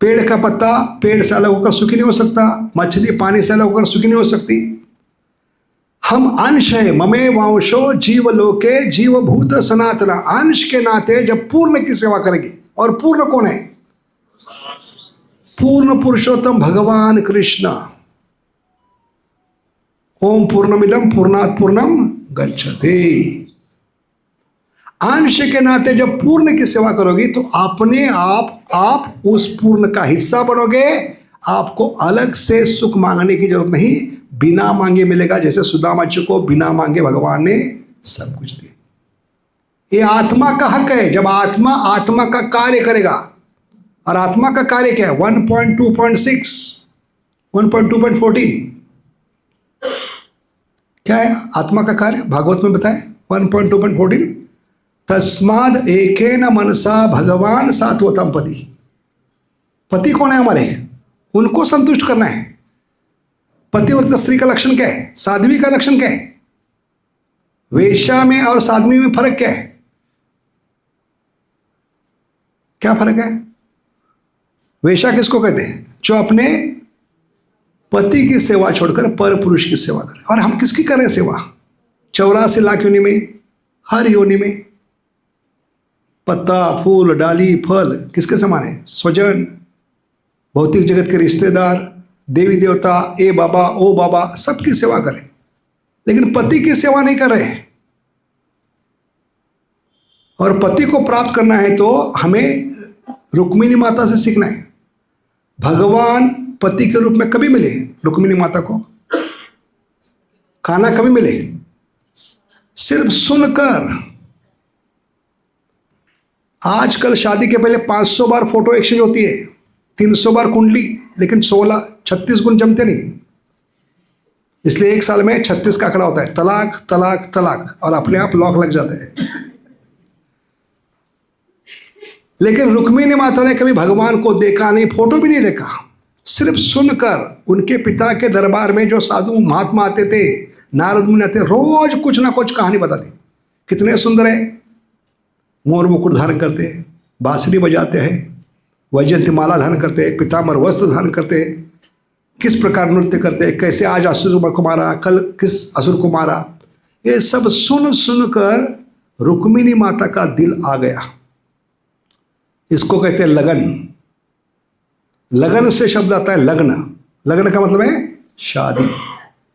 पेड़ का पत्ता पेड़ से अलग होकर सुखी नहीं हो सकता, मछली पानी से अलग होकर सुखी नहीं हो सकती। हम अंश है, ममे वांशो जीव लोके जीवभूत सनातना। अंश के नाते जब पूर्ण की सेवा करेंगे, और पूर्ण कौन है? पूर्ण पुरुषोत्तम भगवान कृष्ण। ओम पूर्णमिदम पूर्णात् पूर्णम गच्छते। अंश के नाते जब पूर्ण की सेवा करोगी तो अपने आप उस पूर्ण का हिस्सा बनोगे। आपको अलग से सुख मांगने की जरूरत नहीं, बिना मांगे मिलेगा। जैसे सुदामा जी को बिना मांगे भगवान ने सब कुछ दिया। ये आत्मा का हक है। जब आत्मा का कार्य करेगा, और आत्मा का कार्य क्या है? 1.2.6 1.2.14 क्या है आत्मा का कार्य? भागवत में बताए 1.2.14 तस्माद एकेन मनसा भगवान सात्वतम पति। पति कौन है हमारे? उनको संतुष्ट करना है। पतिव्रता स्त्री का लक्षण क्या है? साध्वी का लक्षण क्या है? वेश्या में और साध्वी में फर्क क्या है? क्या फर्क है? वेश्या किसको कहते हैं? जो अपने पति की सेवा छोड़कर पर पुरुष की सेवा करे। और हम किसकी कर रहे हैं सेवा? 84 लाख योनि में, हर योनि में पत्ता, फूल, डाली, फल किसके समान है? स्वजन, भौतिक जगत के रिश्तेदार, देवी देवता, ए बाबा, ओ बाबा, सबकी सेवा करें, लेकिन पति की सेवा नहीं कर रहे हैं। और पति को प्राप्त करना है तो हमें रुक्मिणी माता से सीखना है। भगवान पति के रूप में कभी मिले रुक्मिणी माता को? खाना कभी मिले? सिर्फ सुनकर। आजकल शादी के पहले 500 बार फोटो एक्सचेंज होती है, 300 बार कुंडली, लेकिन 36 गुण जमते नहीं। इसलिए एक साल में 36 का आंकड़ा होता है, तलाक तलाक तलाक, और अपने आप लॉक लग जाते हैं। लेकिन रुक्मिणी माता ने कभी भगवान को देखा नहीं, फोटो भी नहीं देखा, सिर्फ सुनकर। उनके पिता के दरबार में जो साधु महात्मा आते थे, नारद मुनि आते, रोज कुछ ना कुछ कहानी बताते। कितने सुंदर है, मोर मुकुट धारण करते हैं, बांसुरी बजाते हैं, वैजयंती माला धारण करते हैं, पीताम्बर वस्त्र धारण करते हैं, किस प्रकार नृत्य करते हैं, कैसे आज असुर को मारा, कल किस असुर को मारा। ये सब सुन सुनकर रुक्मिणी माता का दिल आ गया। इसको कहते हैं लगन। लगन से शब्द आता है लग्न। लग्न का मतलब है शादी।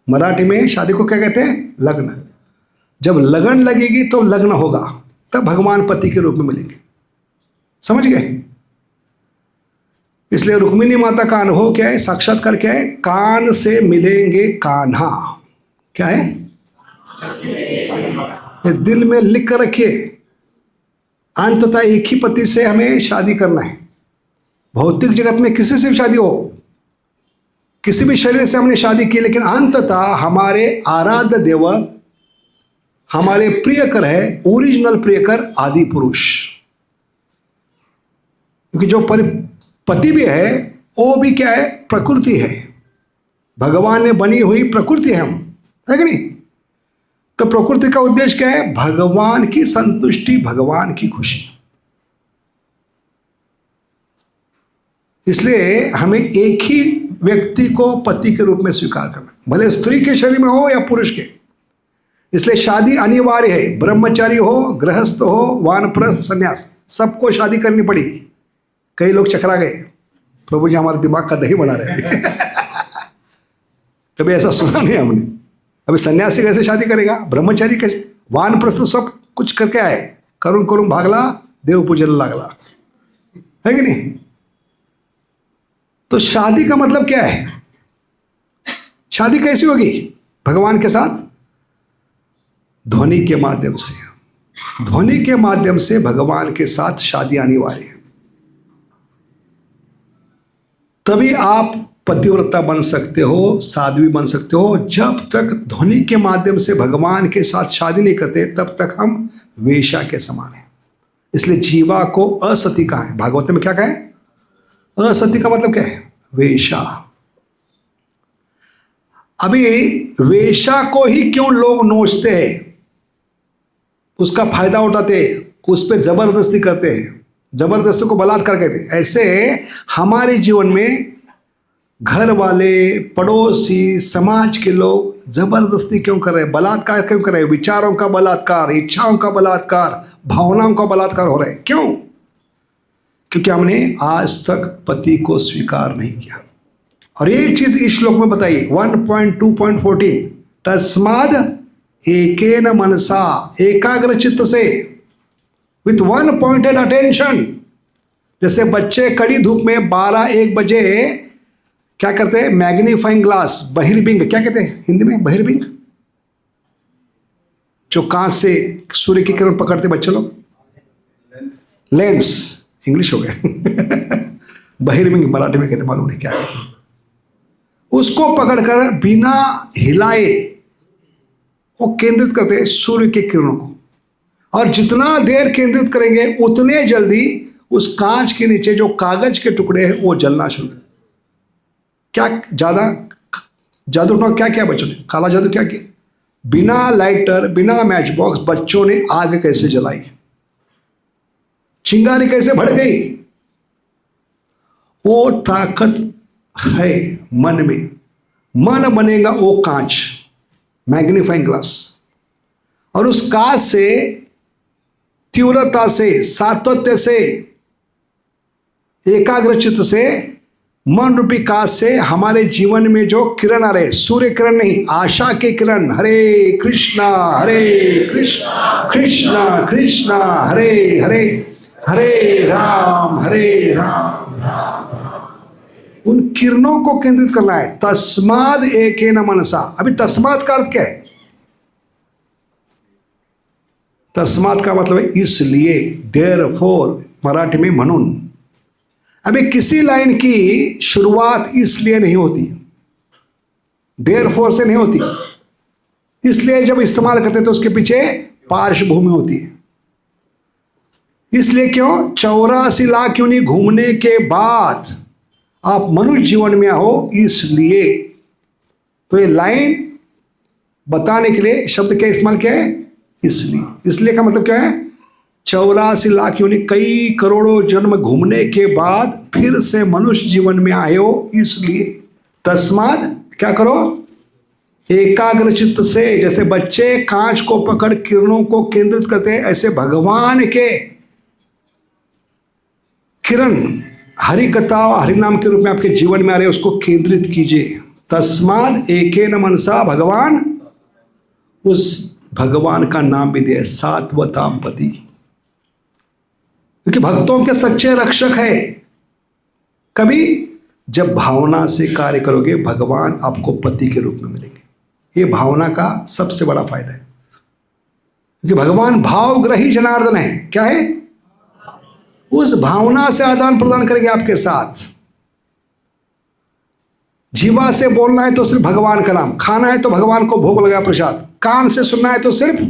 मराठी में शादी को क्या कहते हैं? लग्न। जब लगन लगेगी तो लग्न होगा, तब भगवान पति के रूप में मिलेंगे। समझ गए? इसलिए रुक्मिणी माता का अनुभव क्या है? साक्षात्कार क्या है? कान से मिलेंगे कान्हा। क्या है? ये दिल में लिख कर रखिए। अंततः एक ही पति से हमें शादी करना है। भौतिक जगत में किसी से भी शादी हो, किसी भी शरीर से हमने शादी की, लेकिन अंततः हमारे आराध्य देव, हमारे प्रियकर है, ओरिजिनल प्रियकर आदि पुरुष। क्योंकि जो पति भी है वो भी क्या है? प्रकृति है। भगवान ने बनी हुई प्रकृति है हम, है कि नहीं? तो प्रकृति का उद्देश्य क्या है? भगवान की संतुष्टि, भगवान की खुशी। इसलिए हमें एक ही व्यक्ति को पति के रूप में स्वीकार करना, भले स्त्री के शरीर में हो या पुरुष के। इसलिए शादी अनिवार्य है। ब्रह्मचारी हो, गृहस्थ हो, वानप्रस्थ, संन्यास, सबको शादी करनी पड़ेगी। कई लोग चकरा गए, प्रभु जी हमारे दिमाग का दही बना रहे थे। कभी ऐसा सुना नहीं हमने। अभी सन्यासी कैसे शादी करेगा? ब्रह्मचारी कैसे? वानप्रस्थ सब कुछ करके आए, करुण करुण भागला, देव पूजन लागला, है कि नहीं? तो शादी का मतलब क्या है? शादी कैसी होगी भगवान के साथ? ध्वनि के माध्यम से। ध्वनि के माध्यम से भगवान के साथ शादी अनिवार्य है। तभी आप पतिव्रता बन सकते हो, साध्वी बन सकते हो। जब तक ध्वनि के माध्यम से भगवान के साथ शादी नहीं करते, तब तक हम वेश्या के समान हैं। इसलिए जीवा को असती कहा है। भागवत में क्या कहा है? असती का मतलब क्या है? वेश्या। अभी वेश्या को ही क्यों लोग नोचते हैं, उसका फायदा उठाते, उस पर जबरदस्ती करते हैं, जबरदस्ती को बलात्कार कहते हैं। ऐसे हमारे जीवन में घर वाले, पड़ोसी, समाज के लोग जबरदस्ती क्यों कर रहे हैं? बलात्कार क्यों कर रहे हैं? विचारों का बलात्कार, इच्छाओं का बलात्कार, भावनाओं का बलात्कार हो रहा है। क्यों? क्योंकि हमने आज तक पति को स्वीकार नहीं किया। और एक चीज इस श्लोक में बताइए, 1.2.14, तस्माद एकेन मनसा, एकाग्र चित्त से, विथ वन पॉइंटेड अटेंशन। जैसे बच्चे कड़ी धूप में 12-1 बजे क्या करते हैं? मैग्नीफाइंग ग्लास, बहिर्बिंग, क्या कहते हैं हिंदी में? बहिर्बिंग, जो कांच से सूर्य की किरण पकड़ते बच्चे लोग, लेंस इंग्लिश हो गया। बहिर्बिंग मराठी में कहते, मालूम नहीं क्या कहते। उसको पकड़कर बिना हिलाए वो केंद्रित करते हैं सूर्य के किरणों को, और जितना देर केंद्रित करेंगे उतने जल्दी उस कांच के नीचे जो कागज के टुकड़े हैं वो जलना शुरू। क्या ज्यादा जादू का क्या क्या बच्चों ने काला जादू क्या किया? बिना लाइटर, बिना मैच बॉक्स बच्चों ने आग कैसे जलाई, चिंगारी कैसे भड़ गई? वो ताकत है मन में। मन बनेगा वो कांच, मैग्नीफाइंग ग्लास, और उस कांच से तीव्रता से, सातत्य से, एकाग्रचित्त से मन रूपी काश से हमारे जीवन में जो किरण आ रहे, सूर्य किरण नहीं, आशा के किरण, हरे कृष्णा कृष्णा कृष्णा हरे हरे, हरे राम राम राम। उन किरणों को केंद्रित करना है। तस्माद एकेन मनसा। अभी तस्माद का अर्थ क्या है? तस्माद का मतलब है इसलिए, देयरफॉर मराठी में म्हणून। अभी किसी लाइन की शुरुआत इसलिए नहीं होती, देयरफॉर से नहीं होती। इसलिए जब इस्तेमाल करते हैं तो उसके पीछे पार्श्वभूमि होती है। इसलिए क्यों? 84 लाख योनि घूमने के बाद आप मनुष्य जीवन में हो, इसलिए। तो ये लाइन बताने के लिए शब्द क्या इस्तेमाल किया है? इसलिए। इसलिए का मतलब क्या है? 84 लाख योनि, कई करोड़ों जन्म घूमने के बाद फिर से मनुष्य जीवन में आए हो, इसलिए। तस्माद क्या करो? एकाग्र चित्त से, जैसे बच्चे कांच को पकड़ किरणों को केंद्रित करते हैं, ऐसे भगवान के किरण हरि कथा हरि नाम के रूप में आपके जीवन में आ रहे, उसको केंद्रित कीजिए। तस्माद एकेन मनसा, भगवान, उस भगवान का नाम भी दिया सात्वताम पति, क्योंकि भक्तों के सच्चे रक्षक है। कभी जब भावना से कार्य करोगे, भगवान आपको पति के रूप में मिलेंगे। ये भावना का सबसे बड़ा फायदा है, क्योंकि भगवान भावग्रही जनार्दन है। क्या है? उस भावना से आदान प्रदान करेंगे आपके साथ। जीवा से बोलना है तो सिर्फ भगवान का नाम, खाना है तो भगवान को भोग लगा प्रसाद, कान से सुनना है तो सिर्फ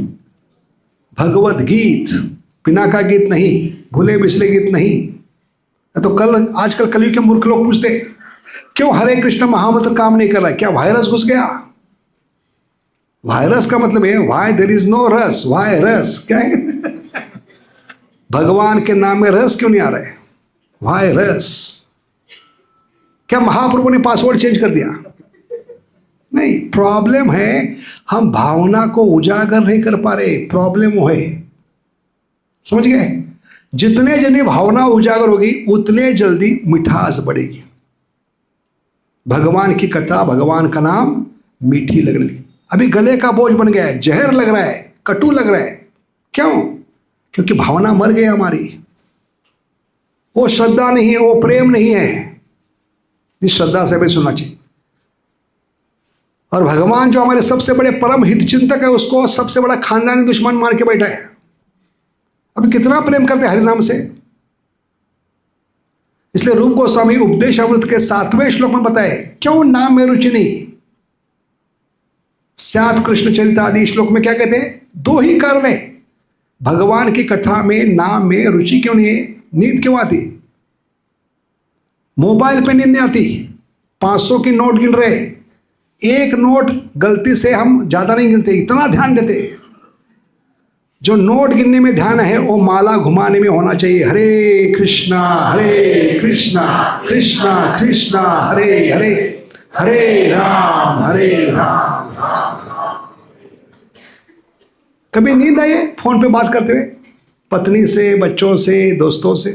भगवत गीत, बिना का गीत नहीं, भूले बिसरे गीत नहीं। तो आजकल कलयुग के मूर्ख लोग पूछते क्यों हरे कृष्ण महामंत्र काम नहीं कर रहा है? क्या वायरस घुस गया? वायरस का मतलब है वाई देयर इज नो रस, वायरस क्या है? भगवान के नाम में रस क्यों नहीं आ रहा है? वायरस। क्या महाप्रभु ने पासवर्ड चेंज कर दिया? नहीं, प्रॉब्लम है हम भावना को उजागर नहीं कर पा रहे, प्रॉब्लम वो है। समझ गए? जितने जल्दी भावना उजागर होगी उतने जल्दी मिठास बढ़ेगी, भगवान की कथा, भगवान का नाम मीठी लगने लगी। अभी गले का बोझ बन गया है, जहर लग रहा है, कटु लग रहा है। क्यों? क्योंकि भावना मर गई हमारी। वो श्रद्धा नहीं है, वो प्रेम नहीं है। इस श्रद्धा से हमें सुनना चाहिए। और भगवान जो हमारे सबसे बड़े परम हित चिंतक है, उसको सबसे बड़ा खानदानी दुश्मन मार के बैठा है। अब कितना प्रेम करते हैं हरिनाम से। इसलिए रूप गोस्वामी उपदेश अमृत के 7वें श्लोक में बताए क्यों नाम में रुचि नहीं। स्यात् कृष्ण चरित आदि श्लोक में क्या कहते हैं? 2 ही कारण है भगवान की कथा में नाम में रुचि क्यों नहीं है। नींद क्यों आती? मोबाइल पे नींद नहीं आती। 500 की नोट गिन रहे, एक नोट गलती से हम ज्यादा नहीं गिनते, इतना ध्यान देते। जो नोट गिनने में ध्यान है वो माला घुमाने में होना चाहिए। हरे कृष्णा कृष्णा कृष्णा हरे हरे, हरे राम राम राम। कभी नींद आई है फोन पे बात करते हुए, पत्नी से, बच्चों से, दोस्तों से?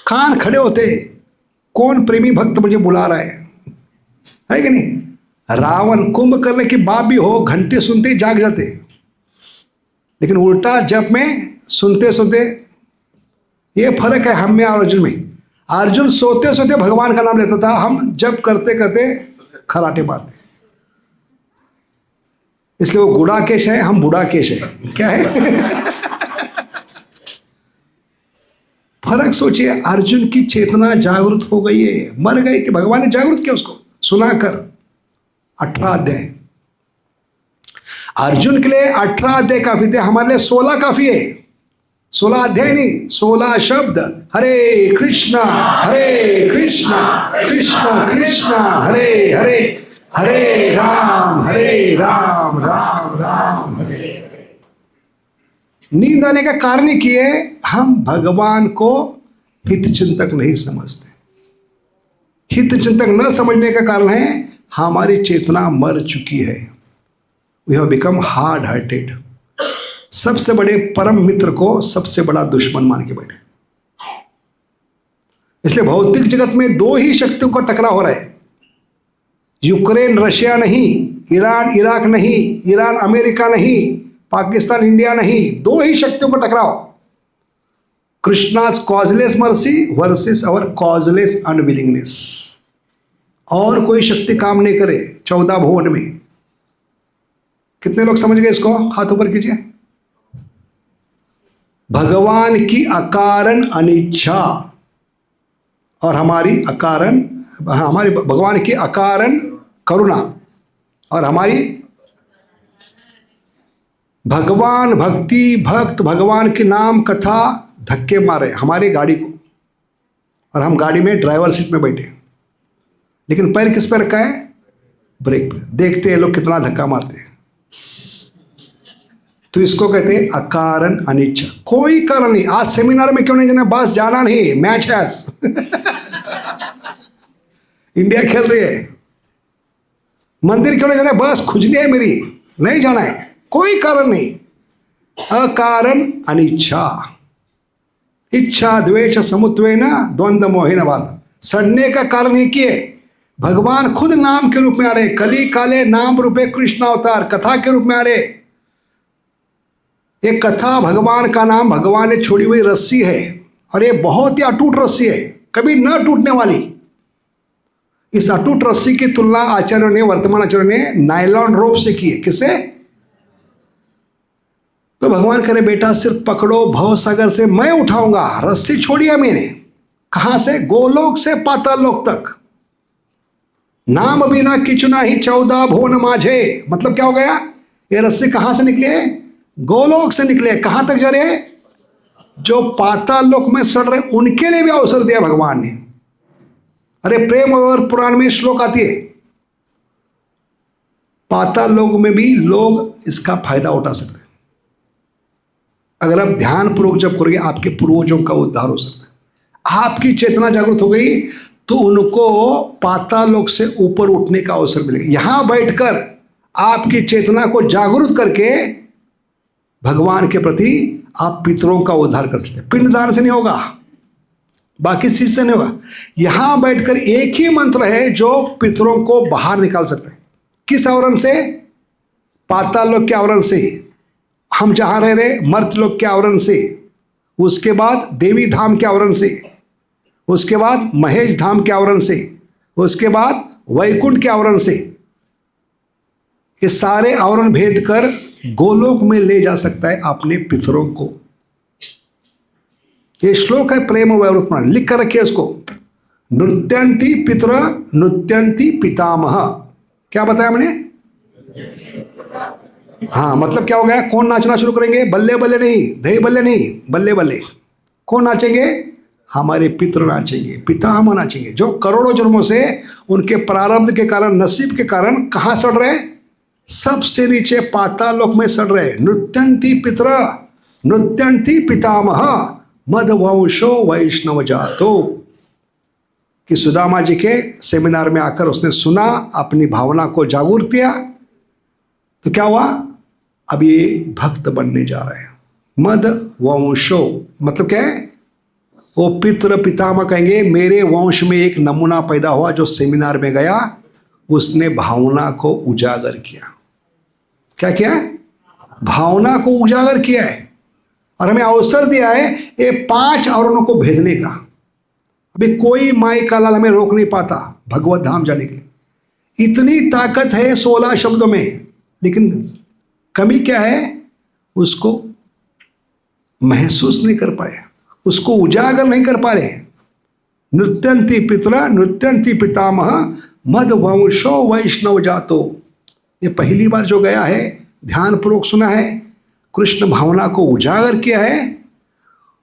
कान खड़े होते, कौन प्रेमी भक्त मुझे बुला रहा है कि नहीं? रावण कुंभकर्ण की बाप भी हो, घंटे सुनते ही जाग जाते, लेकिन उल्टा जप में सुनते सुनते। ये फर्क है हम में और अर्जुन में। अर्जुन सोते सोते भगवान का नाम लेता था, हम जप करते करते खराटे मारते। इसलिए वो गुड़ाकेश है, हम बुढ़ाकेश है। क्या है? फर्क सोचिए। अर्जुन की चेतना जागृत हो गई है, मर गई थी, भगवान ने जागृत किया उसको सुनाकर। 18 अध्याय अर्जुन के लिए 18 अध्याय काफी थे, हमारे लिए 16 काफी है। 16 अध्याय नहीं, 16 शब्द। हरे कृष्णा कृष्णा कृष्णा हरे हरे, हरे राम राम राम हरे। नींद आने का कारण ही किए हम भगवान को हित चिंतक नहीं समझते। हित चिंतक न समझने का कारण है हमारी चेतना मर चुकी है। We have become hard hearted. सबसे बड़े परम मित्र को सबसे बड़ा दुश्मन मान के बैठे। इसलिए भौतिक जगत में दो ही शक्तियों का टकराव हो रहा है, यूक्रेन रशिया नहीं, ईरान इराक नहीं, ईरान अमेरिका नहीं, पाकिस्तान इंडिया नहीं, दो ही शक्तियों का टकराव। कृष्णास कॉजलेस मर्सी वर्सेस अवर कॉजलेस अनविलिंगनेस। और कोई शक्ति काम नहीं करे 14 भुवन में। कितने लोग समझ गए इसको? हाथ ऊपर कीजिए। भगवान की अकारण अनिच्छा और हमारी अकारण, हमारी भगवान की अकारण करुणा और हमारी भगवान भक्ति, भक्त भगवान के नाम कथा धक्के मारे हमारी गाड़ी को, और हम गाड़ी में ड्राइवर सीट में बैठे, लेकिन पैर किस पे रखा है? ब्रेक पे। देखते हैं लोग कितना धक्का मारते हैं। तो इसको कहते हैं अकारण अनिच्छा। कोई कारण नहीं। आज सेमिनार में क्यों नहीं जाना? बस जाना नहीं, मैच है आज। इंडिया खेल रही है। मंदिर क्यों नहीं जाना? बस खुजली है मेरी, नहीं जाना है। कोई कारण नहीं। अकारण अनिच्छा। इच्छा द्वेष समुत्वेन द्वंद्व मोहिन बात। सड़ने का कारण एक ही है, भगवान खुद नाम के रूप में आ रहे। कली काले नाम रूपे कृष्ण अवतार, कथा के रूप में आ रहे। एक कथा भगवान का नाम, भगवान ने छोड़ी हुई रस्सी है, और ये बहुत ही अटूट रस्सी है, कभी न टूटने वाली। इस अटूट रस्सी की तुलना आचार्यों ने, वर्तमान आचार्यों ने नायलॉन रोप से की है। किससे? तो भगवान करे बेटा सिर्फ पकड़ो, भव सागर से मैं उठाऊंगा। रस्सी छोड़ी है मैंने। कहां से? गोलोक से पाताल लोक तक। नाम बिना किचुना ही 14 भुवन माझे। मतलब क्या हो गया? ये रस्सी कहां से निकली है? गोलोक से निकले। कहां तक जा रहे हैं? जो पाताल लोक में सड़ रहे उनके लिए भी अवसर दिया भगवान ने। अरे प्रेम और पुराण में श्लोक आती है, पाताल लोक में भी लोग इसका फायदा उठा सकते हैं। अगर आप ध्यान पूर्वक जब करोगे, आपके पूर्वजों का उद्धार हो सकता है। आपकी चेतना जागृत हो गई तो उनको पाताल लोक से ऊपर उठने का अवसर मिलेगा। यहां बैठकर आपकी चेतना को जागरूक करके भगवान के प्रति आप पितरों का उद्धार कर सकते हैं। पिंडदान से नहीं होगा, बाकी चीज से नहीं होगा। यहां बैठकर एक ही मंत्र है जो पितरों को बाहर निकाल सकते हैं। किस आवरण से? पाताल लोक के आवरण से। हम जहां रह रहे मर्त्यलोक के आवरण से, उसके बाद देवी धाम के आवरण से, उसके बाद महेश धाम के आवरण से, उसके बाद वैकुंठ के आवरण से। ये सारे आवरण भेद कर गोलोक में ले जा सकता है अपने पितरों को। ये श्लोक है प्रेम वैवृत पुराण, लिख कर रखिए उसको। नृत्यंती पितर नृत्यंती पितामह। क्या बताया हमने? हाँ, मतलब क्या हो गया? कौन नाचना शुरू करेंगे? बल्ले बल्ले नहीं, दही बल्ले नहीं, बल्ले बल्ले। कौन नाचेंगे? हमारे पितर नाचेंगे, पितामह नाचेंगे, जो करोड़ों जन्मों से उनके प्रारब्ध के कारण, नसीब के कारण कहां सड़ रहे? सबसे नीचे पाताल लोक में सड़ रहे। नृत्यंती पितर नृत्यंती पितामह मदवंशो वैष्णव जातो। कि सुदामा जी के सेमिनार में आकर उसने सुना, अपनी भावना को जागरूक किया, तो क्या हुआ? अब ये भक्त बनने जा रहे हैं। मद वंशो मतलब क्या है? वो पितृ पितामह कहेंगे मेरे वंश में एक नमूना पैदा हुआ जो सेमिनार में गया, उसने भावना को उजागर किया। क्या किया? भावना को उजागर किया है, और हमें अवसर दिया है ये 5 आवरणों को भेदने का। अभी कोई माई का लाल हमें रोक नहीं पाता भगवत धाम जाने के। इतनी ताकत है 16 शब्दों में, लेकिन कमी क्या है? उसको महसूस नहीं कर पाए, उसको उजागर नहीं कर पा रहे। नृत्यंती पितरा नृत्यंती पितामह मद वंशो वैष्णव जातो। ये पहली बार जो गया है, ध्यानपूर्वक सुना है, कृष्ण भावना को उजागर किया है,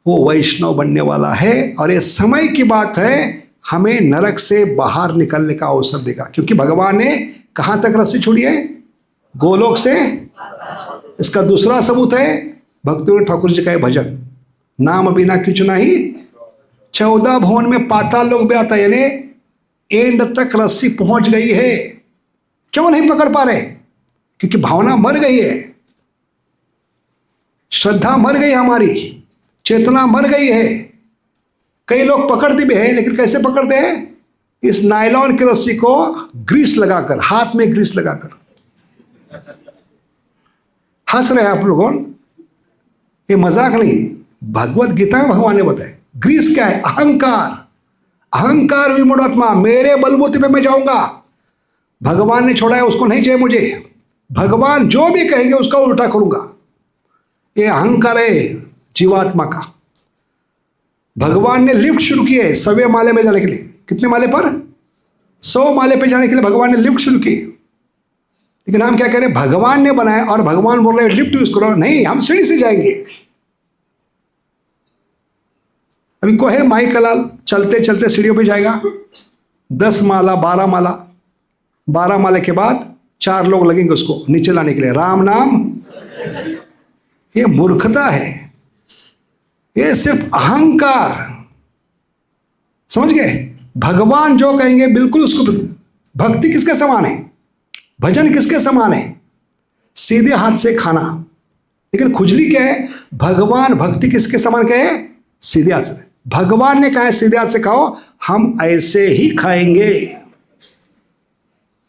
वो वैष्णव बनने वाला है। और ये समय की बात है, हमें नरक से बाहर निकलने का अवसर देगा। क्योंकि भगवान ने कहां तक रस्सी छोड़ी है? गोलोक से। इसका दूसरा सबूत है भक्ति ठाकुर जी का भजन, नाम बिना किचु नहीं 14 भुवन में पाताल लोक भी आता है, यानी एंड तक रस्सी पहुंच गई है। क्यों नहीं पकड़ पा रहे? क्योंकि भावना मर गई है, श्रद्धा मर गई, हमारी चेतना मर गई है। कई लोग पकड़ते भी हैं, लेकिन कैसे पकड़ते हैं? इस नायलॉन की रस्सी को ग्रीस लगाकर, हाथ में ग्रीस लगाकर। हंस रहे हैं आप लोगों, ये मजाक नहीं। भगवत गीता में भगवान ने बताया ग्रीस क्या है? अहंकार। अहंकार विमूढ़ात्मा, मेरे बलबूते पे मैं जाऊंगा। भगवान ने छोड़ा है, उसको नहीं चाहिए मुझे। भगवान जो भी कहेंगे उसका उल्टा करूंगा। ये अहंकार है जीवात्मा का। भगवान ने लिफ्ट शुरू की है 100वें माले में जाने के लिए। कितने माले पर? 100 माले पे जाने के लिए भगवान ने लिफ्ट शुरू की। लेकिन हम क्या कह रहे हैं? भगवान ने बनाया और भगवान बोल रहे हैं लिफ्ट यूज करो। नहीं, हम सीढ़ी से जाएंगे। अभी को है माई कलाल, चलते चलते सीढ़ियों पे जाएगा। 10 माला, 12 माला, 12 माले के बाद 4 लोग लगेंगे उसको नीचे लाने के लिए। राम नाम, ये मूर्खता है, ये सिर्फ अहंकार। समझ गए? भगवान जो कहेंगे बिल्कुल उसको। भक्ति किसके समान है? भजन किसके समान है? सीधे हाथ से खाना। लेकिन खुजली क्या है? भगवान भक्ति किसके समान कहे? सीधे हाथ से। भगवान ने कहा है सीधे हाथ से खाओ, हम ऐसे ही खाएंगे।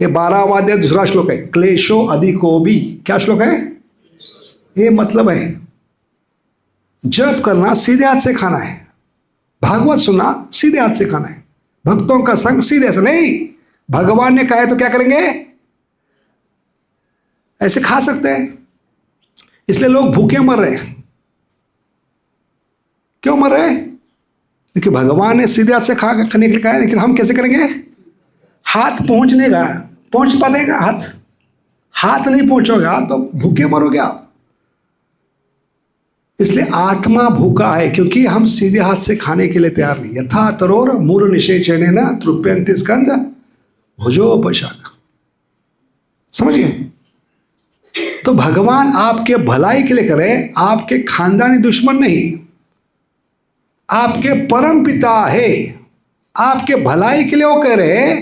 ये 12वां अध्याय दूसरा श्लोक है, क्लेशो अधिको भी। क्या श्लोक है? ये मतलब है जप करना सीधे हाथ से खाना है, भागवत सुनना सीधे हाथ से खाना है, भक्तों का संग सीधे से नहीं। भगवान ने कहा है तो क्या करेंगे? ऐसे खा सकते हैं। इसलिए लोग भूखे मर रहे हैं। क्यों मर रहे हैं? क्योंकि भगवान ने सीधे हाथ से खाने के लिए कहा है। लेकिन हम कैसे करेंगे? हाथ पहुंच पाएगा? हाथ नहीं पहुंचोगा तो भूखे मरोगे आप। इसलिए आत्मा भूखा है, क्योंकि हम सीधे हाथ से खाने के लिए तैयार नहीं। यथा तरोर मूल निषेचने न तृप्यंति स्कंद भुजोपशाखा। समझिए? तो भगवान आपके भलाई के लिए करे, आपके खानदानी दुश्मन नहीं, आपके परम पिता है, आपके भलाई के लिए वो कह रहे हैं।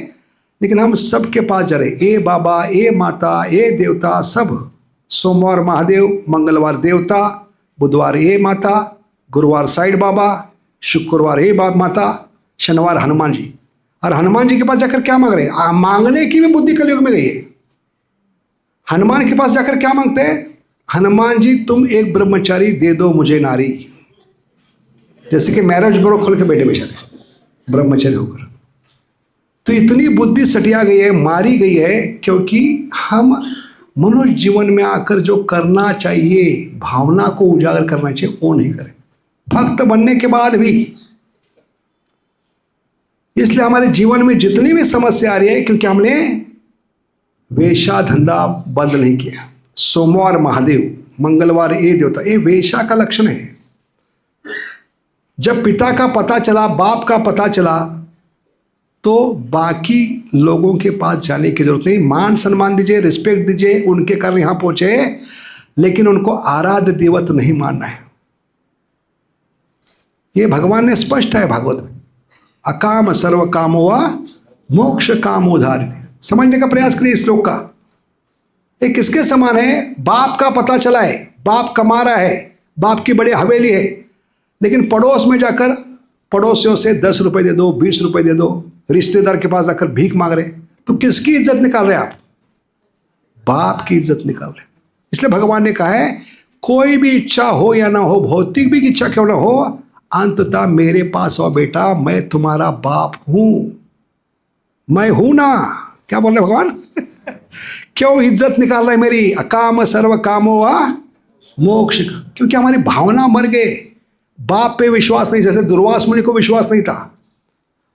लेकिन हम सबके पास जा रहे, ए बाबा, ए माता, ए देवता, सब। सोमवार महादेव, मंगलवार देवता, बुधवार ए माता, गुरुवार साइड बाबा, शुक्रवार ए बाप माता, शनिवार हनुमान जी। और हनुमान जी के पास जाकर क्या मांग रहे हैं? मांगने की भी बुद्धि कलयुग में गई है। हनुमान के पास जाकर क्या मांगते हैं? हनुमान जी तुम एक ब्रह्मचारी दे दो मुझे नारी। जैसे कि मैरिज ब्यूरो खोल के बैठे बेचारे ब्रह्मचारी होकर। तो इतनी बुद्धि सटिया गई है, मारी गई है, क्योंकि हम मनुष्य जीवन में आकर जो करना चाहिए, भावना को उजागर करना चाहिए, वो नहीं करें। भक्त बनने के बाद भी। इसलिए हमारे जीवन में जितनी भी समस्या आ रही है, क्योंकि हमने वेशा धंधा बंद नहीं किया। सोमवार महादेव, मंगलवार ए देवता, ये वेशा का लक्षण है। जब पिता का पता चला, बाप का पता चला, तो बाकी लोगों के पास जाने की जरूरत नहीं। मान सम्मान दीजिए, रिस्पेक्ट दीजिए, उनके कारण यहां पहुंचे, लेकिन उनको आराध्य देवत नहीं मानना है। ये भगवान ने स्पष्ट है भागवत में। अकाम सर्व कामो वा मोक्ष कामोधारित। समझने का प्रयास करिए इस श्लोक का। ये किसके समान है? बाप का पता चला है, बाप कमा रहा है, बाप की बड़ी हवेली है, लेकिन पड़ोस में जाकर पड़ोसियों से 10 रुपए दे दो, 20 रुपए दे दो, रिश्तेदार के पास जाकर भीख मांग रहे, तो किसकी इज्जत निकाल रहे आप? बाप की इज्जत निकाल रहे। इसलिए भगवान ने कहा है कोई भी इच्छा हो या ना हो, भौतिक भी इच्छा क्यों ना हो, अंततः मेरे पास आओ बेटा, मैं तुम्हारा बाप हूं, मैं हूं ना। क्या बोल रहे भगवान? क्यों इज्जत निकाल रहे मेरी? अकाम सर्व कामो वा मोक्ष। क्योंकि हमारी भावना मर गए, बाप पे विश्वास नहीं। जैसे दुर्वास मुनि को विश्वास नहीं था,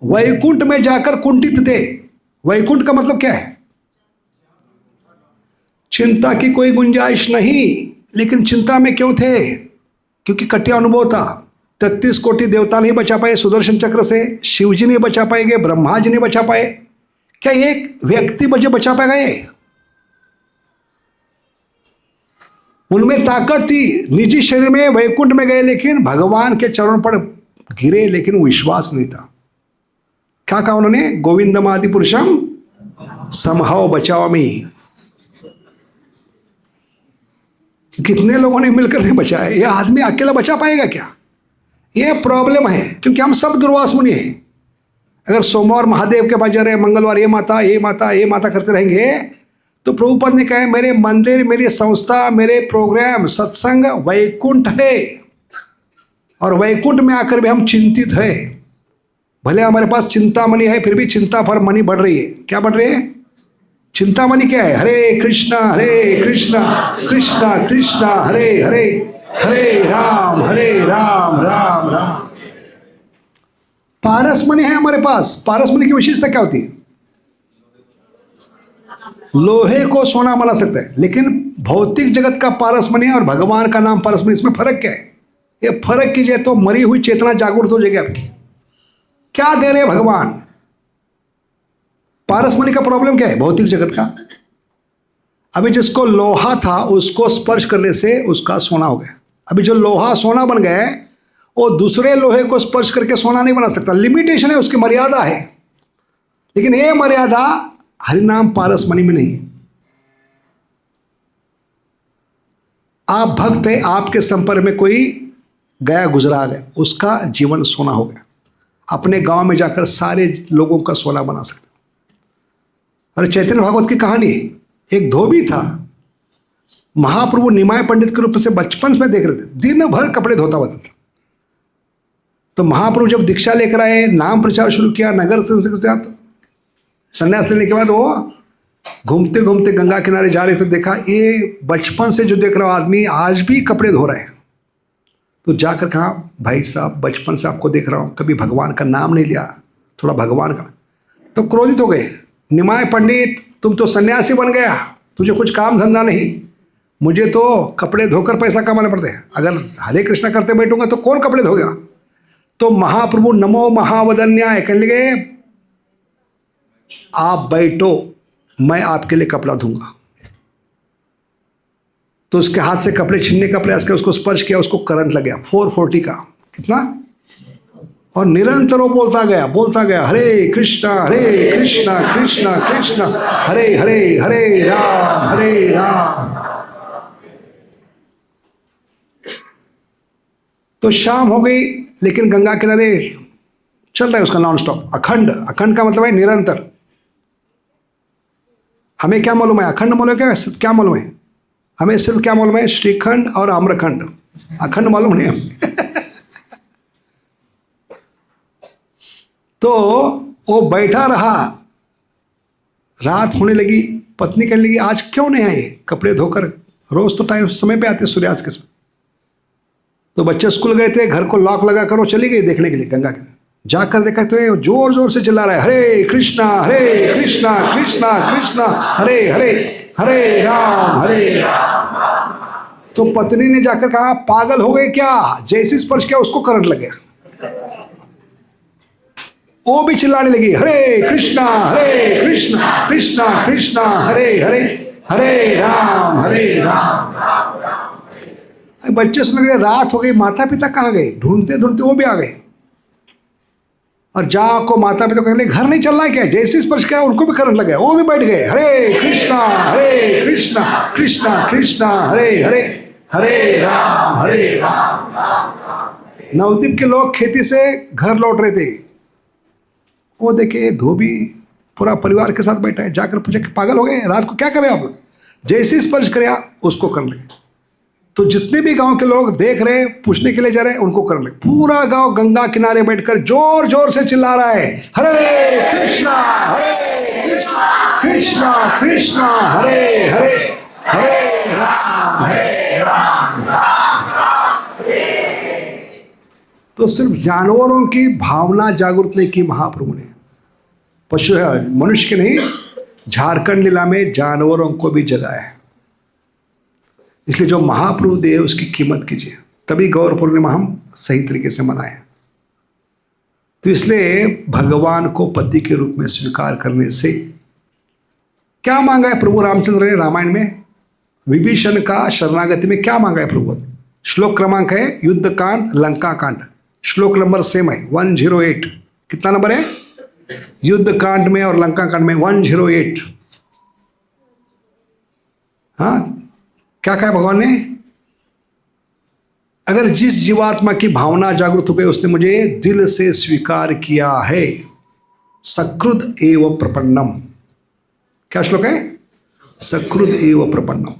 वैकुंठ में जाकर कुंठित थे। वैकुंठ का मतलब क्या है? चिंता की कोई गुंजाइश नहीं। लेकिन चिंता में क्यों थे? क्योंकि कटिया अनुभव था। 33 कोटि देवता नहीं बचा पाए सुदर्शन चक्र से, शिव जी नहीं बचा पाएंगे, ब्रह्मा जी नहीं बचा पाए। क्या एक व्यक्ति मुझे बचा पाएगा? ये उनमें ताकत थी, निजी शरीर में वैकुंठ में गए, लेकिन भगवान के चरण पर गिरे, लेकिन विश्वास नहीं था। क्या कहा उन्होंने? गोविंदम आदि पुरुषम समहाओ बचाओमी। कितने लोगों ने मिलकर नहीं बचाया? ये आदमी अकेला बचा पाएगा क्या? ये प्रॉब्लम है, क्योंकि हम सब दुर्वास मुनि हैं। अगर सोमवार महादेव के पास जा रहे हैं, मंगलवार ये माता ये माता ये माता करते रहेंगे, तो प्रभुपाद ने कहा है मेरे मंदिर, मेरी संस्था, मेरे प्रोग्राम, सत्संग वैकुंठ है, और वैकुंठ में आकर भी हम चिंतित है। भले हमारे पास चिंतामणि है, फिर भी चिंता पर मणि बढ़ रही है। क्या बढ़ रही है? चिंतामणि क्या है? हरे कृष्णा कृष्णा कृष्णा हरे हरे, हरे राम राम राम। पारसमणि है हमारे पास। पारसमणि की विशेषता क्या होती है? लोहे को सोना बना सकता है, लेकिन भौतिक जगत का पारसमणि है और भगवान का नाम पारसमणि, इसमें फर्क क्या है? ये फर्क कीजिए तो मरी हुई चेतना जागृत हो जाएगी आपकी। क्या दे रहे हैं भगवान? पारसमणि का प्रॉब्लम क्या है भौतिक जगत का? अभी जिसको लोहा था उसको स्पर्श करने से उसका सोना हो गया। अभी जो लोहा सोना बन गया है, वो दूसरे लोहे को स्पर्श करके सोना नहीं बना सकता। लिमिटेशन है, उसकी मर्यादा है। लेकिन ये मर्यादा हरिनाम पारसमणि में नहीं। आप भक्त है, आपके संपर्क में कोई गया गुजरा गया, उसका जीवन सोना हो गया। अपने गांव में जाकर सारे लोगों का सोना बना सकते। अरे चैतन्य भागवत की कहानी है। एक धोबी था, महाप्रभु निमाय पंडित के रूप से बचपन में देख रहे थे, दिन भर कपड़े धोता हुआ था। तो महाप्रभु जब दीक्षा लेकर आए, नाम प्रचार शुरू किया, नगर किया, तो संन्यास लेने के बाद वो घूमते घूमते गंगा किनारे जा रहे थे, देखा ये बचपन से जो देख रहा आदमी आज भी कपड़े धो रहा है। तो जाकर कहा, भाई साहब बचपन से आपको देख रहा हूँ, कभी भगवान का नाम नहीं लिया, थोड़ा भगवान का। तो क्रोधित हो गए, निमाय पंडित तुम तो सन्यासी बन गया, तुझे कुछ काम धंधा नहीं, मुझे तो कपड़े धोकर पैसा कमाना पड़ते हैं, अगर हरे कृष्णा करते बैठूंगा तो कौन कपड़े धोगा। तो महाप्रभु नमो महावदन्याय कहने लगे, आप बैठो, मैं आपके लिए कपड़ा धोऊंगा। तो उसके हाथ से कपड़े छीनने का प्रयास किया, उसको स्पर्श किया, उसको करंट लग गया 440 का, कितना, और निरंतर वो बोलता गया हरे कृष्णा कृष्णा कृष्णा हरे हरे, हरे राम। तो शाम हो गई, लेकिन गंगा किनारे चल रहा है उसका नॉन स्टॉप, अखंड। अखंड का मतलब है निरंतर। हमें क्या मालूम है? अखंड मालूम है क्या मालूम है? हमें सिर्फ क्या मालूम है? श्रीखंड और आम्रखंड, अखंड मालूम नहीं हमें। तो वो बैठा रहा, रात होने लगी, पत्नी कहने लगी आज क्यों नहीं आए कपड़े धोकर, रोज तो टाइम समय पे आते सूर्यास्त के समय। तो बच्चे स्कूल गए थे, घर को लॉक लगा कर वो चली गई देखने के लिए गंगा के। जाकर देखा तो ये जोर जोर से चिल्ला रहा है, हरे कृष्णा कृष्णा कृष्णा हरे हरे, हरे राम। तो पत्नी ने जाकर कहा पागल हो गए क्या, जैसे स्पर्श किया उसको करंट लग गया। वो भी चिल्लाने लगी, हरे कृष्णा कृष्णा कृष्णा हरे हरे, हरे राम। बच्चे सुन लगे रात हो गई, माता पिता कहाँ गए? ढूंढते ढूंढते वो भी आ गए, और जाको माता पिता कहने घर नहीं चल रहा है क्या? जैसे स्पर्श किया उनको भी करंट लग गया, वो भी बैठ गए, हरे कृष्णा कृष्णा हरे हरे, हरे राम। नवद्वीप के लोग खेती से घर लौट रहे थे, वो देखे धोबी पूरा परिवार के साथ बैठा है। जाकर पूछा कि पागल हो गए, रात को क्या कर रहे आप? जैसे स्पर्श किया उसको करने लगे। तो जितने भी गांव के लोग देख रहे, पूछने के लिए जा रहे, उनको करने लगे। पूरा गांव गंगा किनारे बैठकर जोर जोर से चिल्ला रहा है, हरे कृष्णा कृष्णा हरे हरे, हरे राम। तो सिर्फ जानवरों की भावना जागृत नहीं की महाप्रभु ने, पशु है मनुष्य के नहीं, झारखंड लीला में जानवरों को भी जगाया है। इसलिए जो महाप्रभु दे उसकी कीमत कीजिए, तभी गौर पूर्णिमा हम सही तरीके से मनाएं। तो इसलिए भगवान को पति के रूप में स्वीकार करने से क्या मांगा है प्रभु रामचंद्र ने रामायण में? विभीषण का शरणागति में क्या मांगा है प्रभु? श्लोक क्रमांक है युद्ध कांड लंका कांड, श्लोक नंबर सेम है 108। कितना नंबर है? युद्ध कांड में और लंका कांड में 108। हाँ, क्या कहा भगवान ने? अगर जिस जीवात्मा की भावना जागृत हो गई उसने मुझे दिल से स्वीकार किया है, सकृद एव प्रपन्नम। क्या श्लोक है? सकृद एव प्रपन्नम।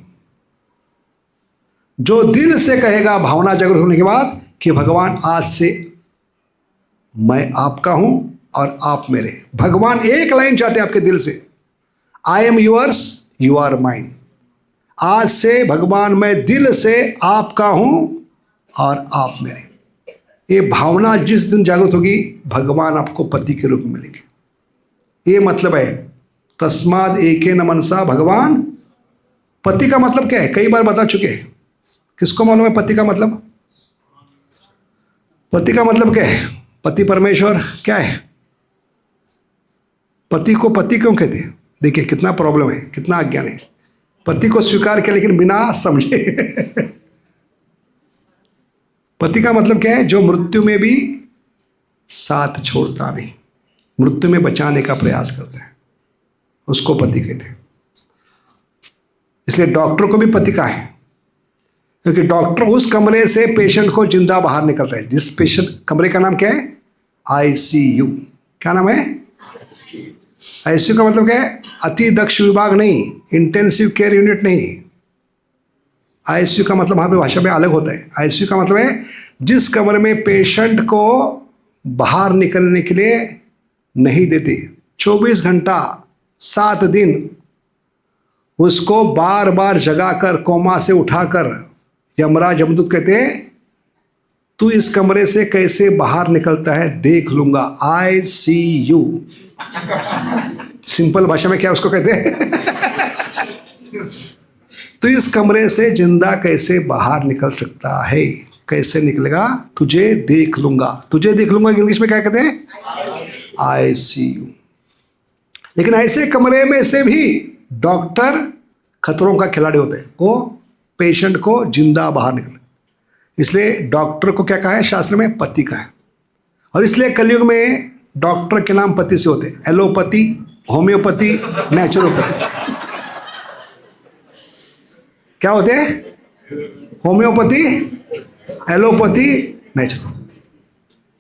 जो दिल से कहेगा भावना जागृत होने के बाद कि भगवान आज से मैं आपका हूं और आप मेरे। भगवान एक लाइन चाहते हैं आपके दिल से, I am yours you are mine. आज से भगवान मैं दिल से आपका हूं और आप मेरे। ये भावना जिस दिन जागृत होगी भगवान आपको पति के रूप में मिलेंगे। ये मतलब है तस्माद एकेन मनसा भगवान। पति का मतलब क्या है? कई बार बता चुके हैं। किसको मालूम है पति का मतलब? पति का मतलब क्या है? पति परमेश्वर क्या है? पति को पति क्यों कहते हैं? देखिए कितना प्रॉब्लम है, कितना अज्ञान है। पति को स्वीकार किया लेकिन बिना समझे। पति का मतलब क्या है? जो मृत्यु में भी साथ छोड़ता नहीं, मृत्यु में बचाने का प्रयास करता है, उसको पति कहते हैं। इसलिए डॉक्टर को भी पति का है, क्योंकि डॉक्टर उस कमरे से पेशेंट को जिंदा बाहर निकलता है। जिस पेशेंट कमरे का नाम क्या है? आईसीयू। क्या नाम है? आईसीयू का मतलब क्या है? अति दक्ष विभाग नहीं, इंटेंसिव केयर यूनिट नहीं। आईसीयू का मतलब वहां पे भाषा में अलग होता है। आईसीयू का मतलब है जिस कमरे में पेशेंट को बाहर निकलने के लिए नहीं देते, 24 घंटा 7 दिन उसको बार बार जगाकर कोमा से उठाकर यमराज यमदूत कहते हैं तू इस कमरे से कैसे बाहर निकलता है देख लूंगा। आई सी यू। सिंपल भाषा में क्या उसको कहते हैं? तो इस कमरे से जिंदा कैसे बाहर निकल सकता है? कैसे निकलेगा? तुझे देख लूंगा। तुझे देख लूंगा इंग्लिश में क्या कहते हैं? आई सी यू। लेकिन ऐसे कमरे में से भी डॉक्टर खतरों का खिलाड़ी होते हैं, वो पेशेंट को जिंदा बाहर निकले। इसलिए डॉक्टर को क्या कहा है शास्त्र में? पति का है। और इसलिए कलयुग में डॉक्टर के नाम पति से होते हैं। Allopathy, homeopathy, naturopathy. क्या होते हैं? Homeopathy, allopathy, naturopathy.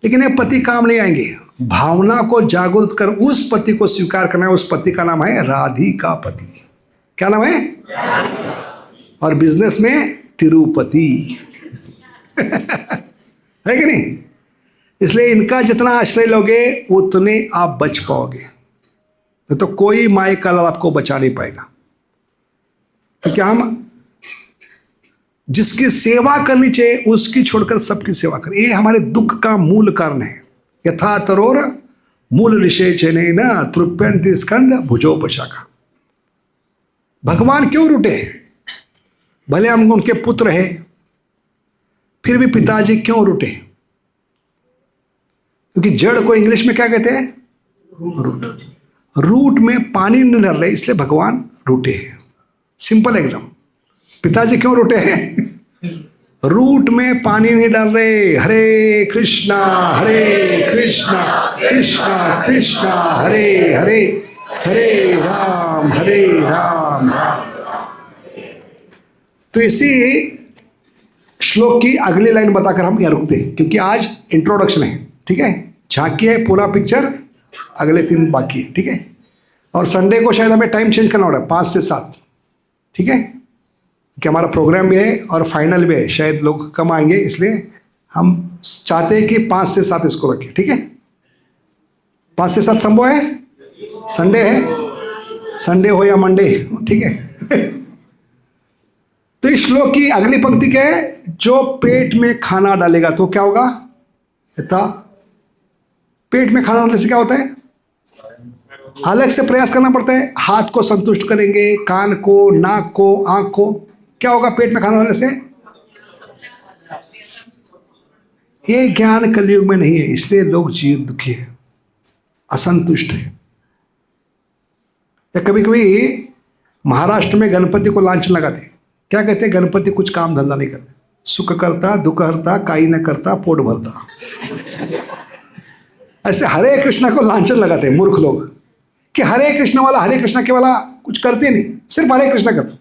लेकिन ये पति काम नहीं आएंगे। भावना को जागृत कर उस पति को स्वीकार करना है। उस पति का नाम है राधिका पति। क्या नाम है? और बिजनेस में तिरुपति। है कि नहीं? इसलिए इनका जितना आश्रय लोगे उतने आप बच पाओगे। तो कोई माई का लाल आपको बचा नहीं पाएगा, क्योंकि हम जिसकी सेवा करनी चाहिए उसकी छोड़कर सबकी सेवा करें। ये हमारे दुख का मूल कारण है। यथा तरोर मूल ऋषे चेने न तृप्यंति स्कंद भुजोपशाखा। भगवान क्यों रूठे? भले हम उनके पुत्र हैं, फिर भी पिताजी क्यों रूठे? क्योंकि जड़ को इंग्लिश में क्या कहते हैं? रूट। रूट में पानी नहीं डल रहे, इसलिए भगवान रूठे हैं। सिंपल एकदम। पिताजी क्यों रूठे हैं? रूट में पानी नहीं डाल रहे। हरे कृष्णा कृष्णा कृष्णा हरे हरे, हरे राम राम। तो इसी श्लोक की अगली लाइन बताकर हम यहाँ रुकते हैं, क्योंकि आज इंट्रोडक्शन है। ठीक है, झांकी है, पूरा पिक्चर अगले 3 बाकी है। ठीक है, और संडे को शायद हमें टाइम चेंज करना होगा 5 से 7। ठीक है, कि हमारा प्रोग्राम भी है और फाइनल भी है, शायद लोग कम आएंगे, इसलिए हम चाहते हैं कि 5 से 7 इसको रखें। ठीक है, 5 से 7 संभव है? संडे है, संडे हो या मंडे। ठीक है। तो इस श्लोक की अगली पंक्ति क्या है? जो पेट में खाना डालेगा तो क्या होगा? पेट में खाना डालने से क्या होता है? अलग से प्रयास करना पड़ता है। हाथ को संतुष्ट करेंगे, कान को, नाक को, आंख को। क्या होगा पेट में खाना डालने से? ये ज्ञान कलयुग में नहीं है, इसलिए लोग जीव दुखी है, असंतुष्ट है। या कभी कभी महाराष्ट्र में गणपति को लांछन लगाते, क्या कहते हैं? गणपति कुछ काम धंधा नहीं करते, सुख करता, दुख हरता, काई न करता, पोट भरता। ऐसे हरे कृष्णा को लांछन लगाते हैं मूर्ख लोग, कि हरे कृष्णा वाला हरे कृष्णा के वाला कुछ करते नहीं, सिर्फ हरे कृष्णा करते।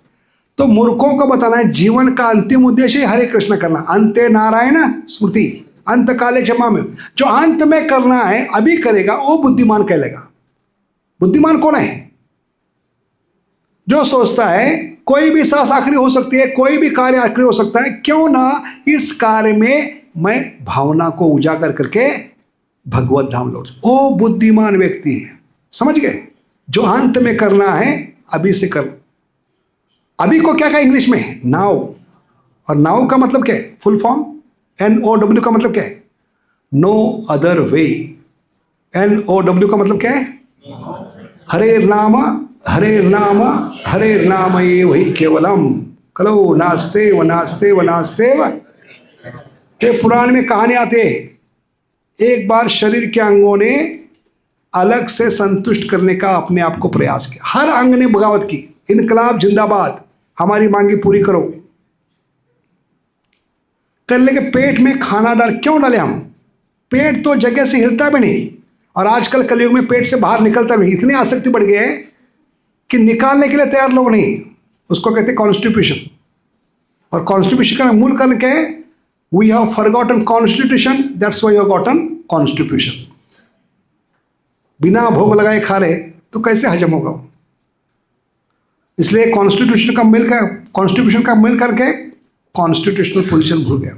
तो मूर्खों को बताना है जीवन का अंतिम उद्देश्य हरे कृष्ण करना, अंते नारायण स्मृति अंत काले क्षमा में। जो अंत में करना है अभी करेगा वो बुद्धिमान कहलेगा। बुद्धिमान कौन है? जो सोचता है कोई भी सांस आखिरी हो सकती है, कोई भी कार्य आखिरी हो सकता है, क्यों ना इस कार्य में मैं भावना को उजागर करके भगवत धाम लौट, वो बुद्धिमान व्यक्ति है। समझ गए? जो अंत में करना है अभी से कर। अभी को क्या कहा इंग्लिश में? नाउ। और नाउ का मतलब क्या है? फुल फॉर्म NOW का मतलब क्या है? No other way. NOW का मतलब क्या है? हरे नाम हरे नाम हरे नाम ये वही केवलम कलो नास्ते व नास्ते व नास्ते व। पुराण में कहानी आती है, एक बार शरीर के अंगों ने अलग से संतुष्ट करने का अपने आप को प्रयास किया। हर अंग ने बगावत की, इनकलाब जिंदाबाद, हमारी मांगी पूरी करो। कर लेके पेट में खाना डाल, क्यों डाले हम? पेट तो जगह से हिलता भी नहीं, और आजकल कलयुग में पेट से बाहर निकलता भी नहीं। इतनी आसक्ति बढ़ गई है कि निकालने के लिए तैयार लोग नहीं। उसको कहते हैं कॉन्स्टिट्यूशन। और कॉन्स्टिट्यूशन का मूल कारण क्या है? We have forgotten constitution, that's why you have gotten constitution. बिना भोग लगाए खा रहे तो कैसे हजम होगा? इसलिए कॉन्स्टिट्यूशन का मिल करके कॉन्स्टिट्यूशनल पोजीशन भूल गया।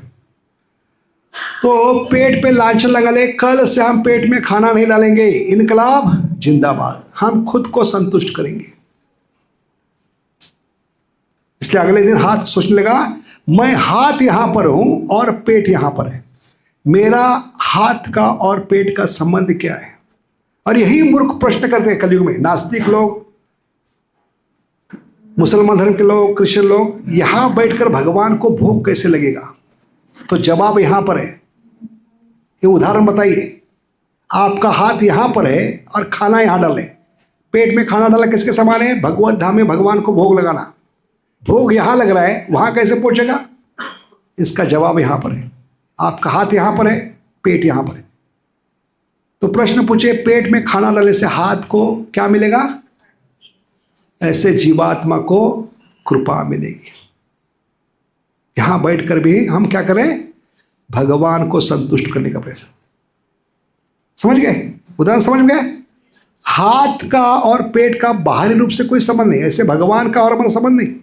तो पेट पे लांछन लगा ले, कल से हम पेट में खाना नहीं डालेंगे, इनकलाब जिंदाबाद, हम खुद को संतुष्ट करेंगे। इसलिए अगले दिन हाथ सोचने लगा, मैं हाथ यहां पर हूं और पेट यहां पर है, मेरा हाथ का और पेट का संबंध क्या है? और यही मूर्ख प्रश्न करते हैं कलयुग में। नास्तिक लोग, मुसलमान धर्म के लोग, क्रिश्चियन लोग, यहां बैठकर भगवान को भोग कैसे लगेगा? तो जवाब यहां पर है। ये उदाहरण बताइए, आपका हाथ यहां पर है और खाना यहां डाले, पेट में खाना डाला किसके समान है? भगवत धाम में भगवान को भोग लगाना। भोग यहां लग रहा है, वहां कैसे पहुंचेगा? इसका जवाब यहां पर है। आपका हाथ यहां पर है, पेट यहां पर है। तो प्रश्न पूछे, पेट में खाना डालने से हाथ को क्या मिलेगा? ऐसे जीवात्मा को कृपा मिलेगी। यहां बैठकर भी हम क्या करें? भगवान को संतुष्ट करने का प्रयास। समझ गए? उदाहरण समझ गए? हाथ का और पेट का बाहरी रूप से कोई संबंध नहीं, ऐसे भगवान का और हमारा संबंध नहीं।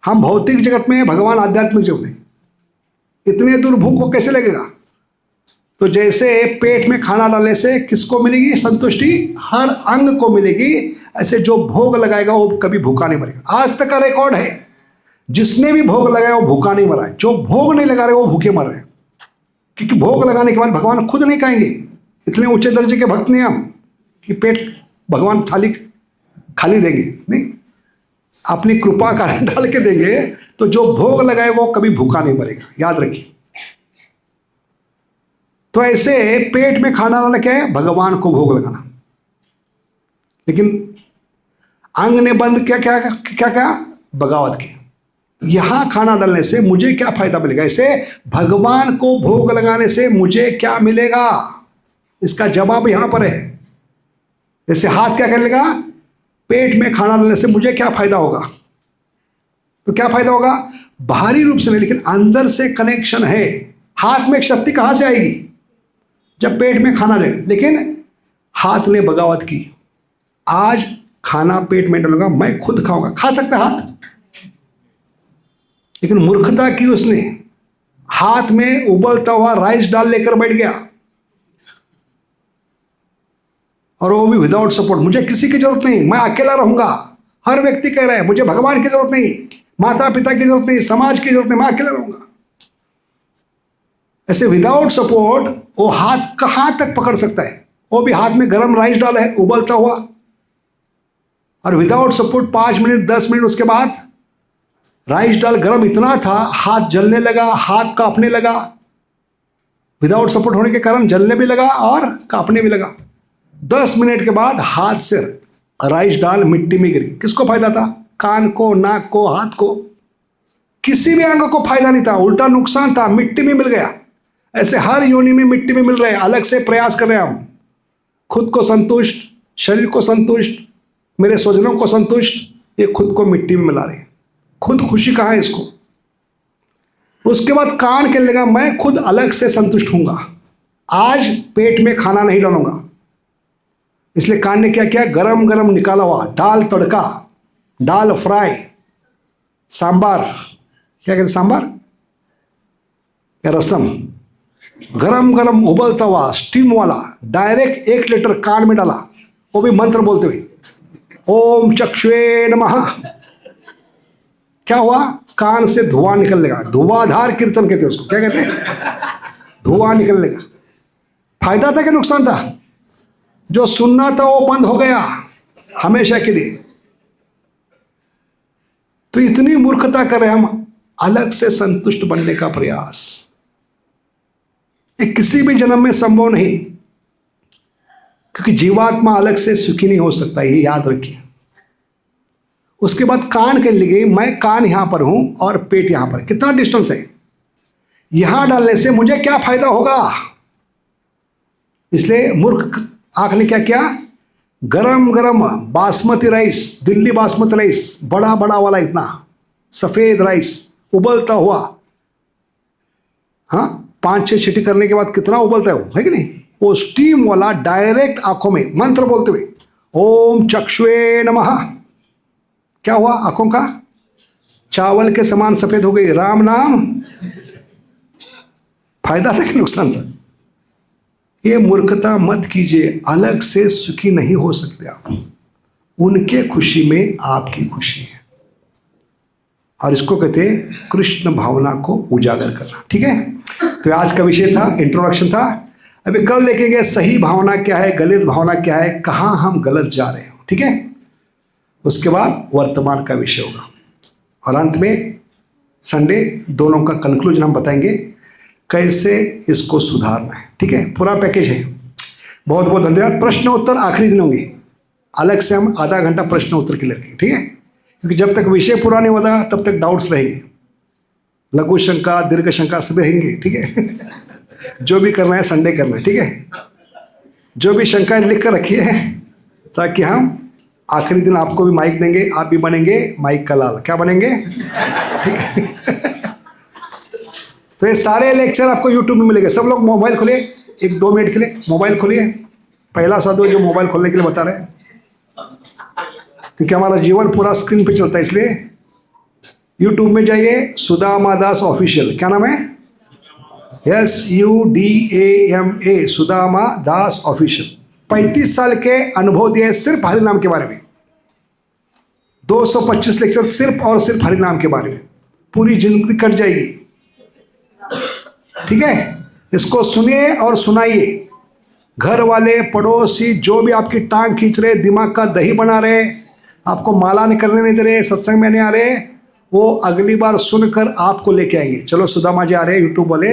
हम भौतिक जगत में, भगवान आध्यात्मिक जगत में। इतने दूर भूख को कैसे लगेगा? तो जैसे पेट में खाना डालने से किसको मिलेगी संतुष्टि? हर अंग को मिलेगी। ऐसे जो भोग लगाएगा वो कभी भूखा नहीं मरेगा। आज तक का रिकॉर्ड है, जिसने भी भोग लगाया वो भूखा नहीं मरा है। जो भोग नहीं लगा रहे वो भूखे मर रहे हैं, क्योंकि भोग लगाने के बाद भगवान खुद नहीं खाएंगे। इतने ऊंचे दर्जे के भक्त नहीं हम कि पेट भगवान थाली खाली देंगे, नहीं, अपनी कृपा का डाल के देंगे। तो जो भोग लगाए वो कभी भूखा नहीं मरेगा, याद रखिए। तो ऐसे पेट में खाना डालना क्या है? भगवान को भोग लगाना। लेकिन अंग ने बंद क्या क्या क्या क्या बगावत की। यहां खाना डालने से मुझे क्या फायदा मिलेगा? ऐसे भगवान को भोग लगाने से मुझे क्या मिलेगा? इसका जवाब यहां पर है। जैसे हाथ क्या कर लेगा? पेट में खाना डालने से मुझे क्या फायदा होगा? तो क्या फायदा होगा? बाहरी रूप से नहीं, लेकिन अंदर से कनेक्शन है। हाथ में एक शक्ति कहां से आएगी? जब पेट में खाना ले। लेकिन हाथ ने बगावत की, आज खाना पेट में डालूंगा, मैं खुद खाऊंगा। खा सकता हाथ, लेकिन मूर्खता की उसने। हाथ में उबलता हुआ राइस डाल लेकर बैठ गया, और वो भी विदाउट सपोर्ट। मुझे किसी की जरूरत नहीं, मैं अकेला रहूंगा। हर व्यक्ति कह रहा है मुझे भगवान की जरूरत नहीं, माता पिता की जरूरत नहीं, समाज की जरूरत नहीं, मैं अकेला रहूंगा। ऐसे विदाउट सपोर्ट वो हाथ कहां तक पकड़ सकता है? वो भी हाथ में गरम राइस डाला है उबलता हुआ, और विदाउट सपोर्ट 5 मिनट 10 मिनट उसके बाद राइस डाल गरम इतना था, हाथ जलने लगा, हाथ कांपने लगा। विदाउट सपोर्ट होने के कारण जलने भी लगा और कांपने भी लगा। 10 मिनट के बाद हाथ से राइस डाल मिट्टी में गिर गई। किसको फायदा था? कान को, नाक को, हाथ को, किसी भी अंग को फायदा नहीं था, उल्टा नुकसान था, मिट्टी में मिल गया। ऐसे हर योनि में मिट्टी में मिल रहे हैं। अलग से प्रयास कर रहे हैं हम, खुद को संतुष्ट, शरीर को संतुष्ट, मेरे स्वजनों को संतुष्ट, ये खुद को मिट्टी में मिला रहे हैं। खुद खुशी कहाँ है इसको। उसके बाद कान कहने लगा मैं खुद अलग से संतुष्ट हूंगा, आज पेट में खाना नहीं डालूंगा। इसलिए कान ने क्या किया, गरम गरम निकाला हुआ दाल तड़का, दाल फ्राई, सांबार, क्या कहते सांबार या रसम, गरम गरम उबलता हुआ स्टीम वाला डायरेक्ट 1 लीटर कान में डाला, वो भी मंत्र बोलते हुए, ओम चक्षुषे नमः। क्या हुआ, कान से धुआं निकलने लगा। धुआंधार कीर्तन कहते हैं उसको, क्या कहते हैं, धुआं निकलने लगा। फायदा था कि नुकसान था? जो सुनना था वो बंद हो गया हमेशा के लिए। तो इतनी मूर्खता कर रहे हैं हम, अलग से संतुष्ट बनने का प्रयास, ये किसी भी जन्म में संभव नहीं, क्योंकि जीवात्मा अलग से सुखी नहीं हो सकता, ये याद रखिए। उसके बाद कान के लिए, मैं कान यहां पर हूं और पेट यहां पर, कितना डिस्टेंस है, यहां डालने से मुझे क्या फायदा होगा। इसलिए मूर्ख आंख ने क्या किया, गरम गरम बासमती राइस, दिल्ली बासमती राइस, बड़ा बड़ा वाला, इतना सफेद राइस उबलता हुआ, हाँ 5-6 छींटी करने के बाद कितना उबलता है वो, है कि नहीं, वो स्टीम वाला डायरेक्ट आंखों में मंत्र बोलते हुए, ओम चक्षुषे नमः। क्या हुआ, आंखों का चावल के समान सफेद हो गई, राम नाम। फायदा था कि नुकसान था? ये मूर्खता मत कीजिए, अलग से सुखी नहीं हो सकते आप, उनके खुशी में आपकी खुशी है। और इसको कहते हैं कृष्ण भावना को उजागर करना। ठीक है, तो आज का विषय था, इंट्रोडक्शन था। अभी कल देखेंगे सही भावना क्या है, गलत भावना क्या है, कहाँ हम गलत जा रहे हैं। ठीक है, उसके बाद वर्तमान का विषय होगा, और अंत में संडे दोनों का कंक्लूजन हम बताएंगे कैसे इसको सुधारना है। ठीक है, पूरा पैकेज है। बहुत बहुत धन्यवाद। प्रश्न उत्तर आखिरी दिन होंगे, अलग से हम आधा घंटा प्रश्न उत्तर के लिए रखेंगे। ठीक है, क्योंकि जब तक विषय पूरा नहीं होता तब तक डाउट्स रहेंगे, लघु शंका दीर्घ शंका सब रहेंगे। ठीक है जो भी करना है संडे करना है। ठीक है, जो भी शंकाएं लिख कर रखी है, ताकि हम आखिरी दिन आपको भी माइक देंगे, आप भी बनेंगे माइक का लाल। क्या बनेंगे? ठीक है तो ये सारे लेक्चर आपको यूट्यूब में मिलेंगे। सब लोग मोबाइल खोलिए, 1-2 मिनट के लिए मोबाइल खोलिए। पहला साधु जो मोबाइल खोलने के लिए बता रहे हैं, क्योंकि हमारा जीवन पूरा स्क्रीन पे चलता है। इसलिए यूट्यूब में जाइए, सुदामा दास ऑफिशियल। क्या नाम है? SUDAMA, सुदामा दास ऑफिशियल। 35 साल के अनुभव दिए सिर्फ हरिनाम के बारे में, 225 लेक्चर सिर्फ और सिर्फ हरिनाम के बारे में, पूरी जिंदगी कट जाएगी। ठीक है, इसको सुनिए और सुनाइए। घर वाले पड़ोसी जो भी आपकी टांग खींच रहे, दिमाग का दही बना रहे, आपको माला नहीं करने नहीं दे रहे, सत्संग में नहीं आ रहे, वो अगली बार सुनकर आपको लेके आएंगे। चलो सुदामा जी आ रहे हैं, यूट्यूब वाले,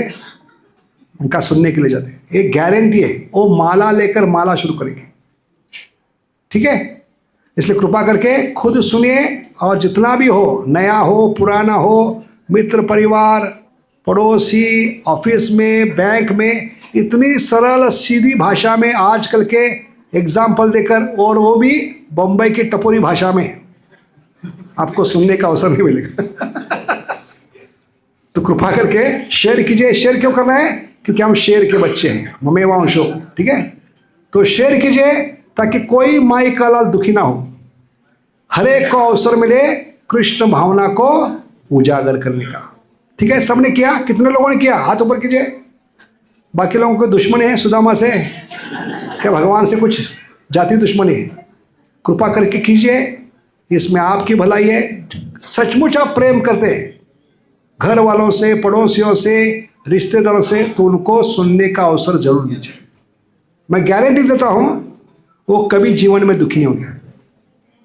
उनका सुनने के लिए जाते हैं। एक गारंटी है, वो माला लेकर माला शुरू करेंगे। ठीक है, इसलिए कृपा करके खुद सुनिए, और जितना भी हो, नया हो पुराना हो, मित्र परिवार, पड़ोसी, ऑफिस में, बैंक में, इतनी सरल सीधी भाषा में आजकल के एग्जाम्पल देकर, और वो भी बम्बई की टपोरी भाषा में, आपको सुनने का अवसर नहीं मिलेगा। तो कृपा करके शेयर कीजिए। शेयर क्यों करना है? क्योंकि हम शेयर के बच्चे हैं, ममेवांशो। ठीक है, तो शेयर कीजिए ताकि कोई माई का लाल दुखी ना हो, हर एक को अवसर मिले कृष्ण भावना को उजागर करने का। ठीक है, सबने किया? कितने लोगों ने किया? हाथ ऊपर कीजिए। बाकी लोगों को दुश्मनी है सुदामा से, क्या भगवान से कुछ जाति दुश्मनी है? कृपा करके कीजिए, इसमें आपकी भलाई है। सचमुच आप प्रेम करते हैं घर वालों से, पड़ोसियों से, रिश्तेदारों से, तो उनको सुनने का अवसर जरूर दीजिए। मैं गारंटी देता हूँ वो कभी जीवन में दुखी नहीं होंगे।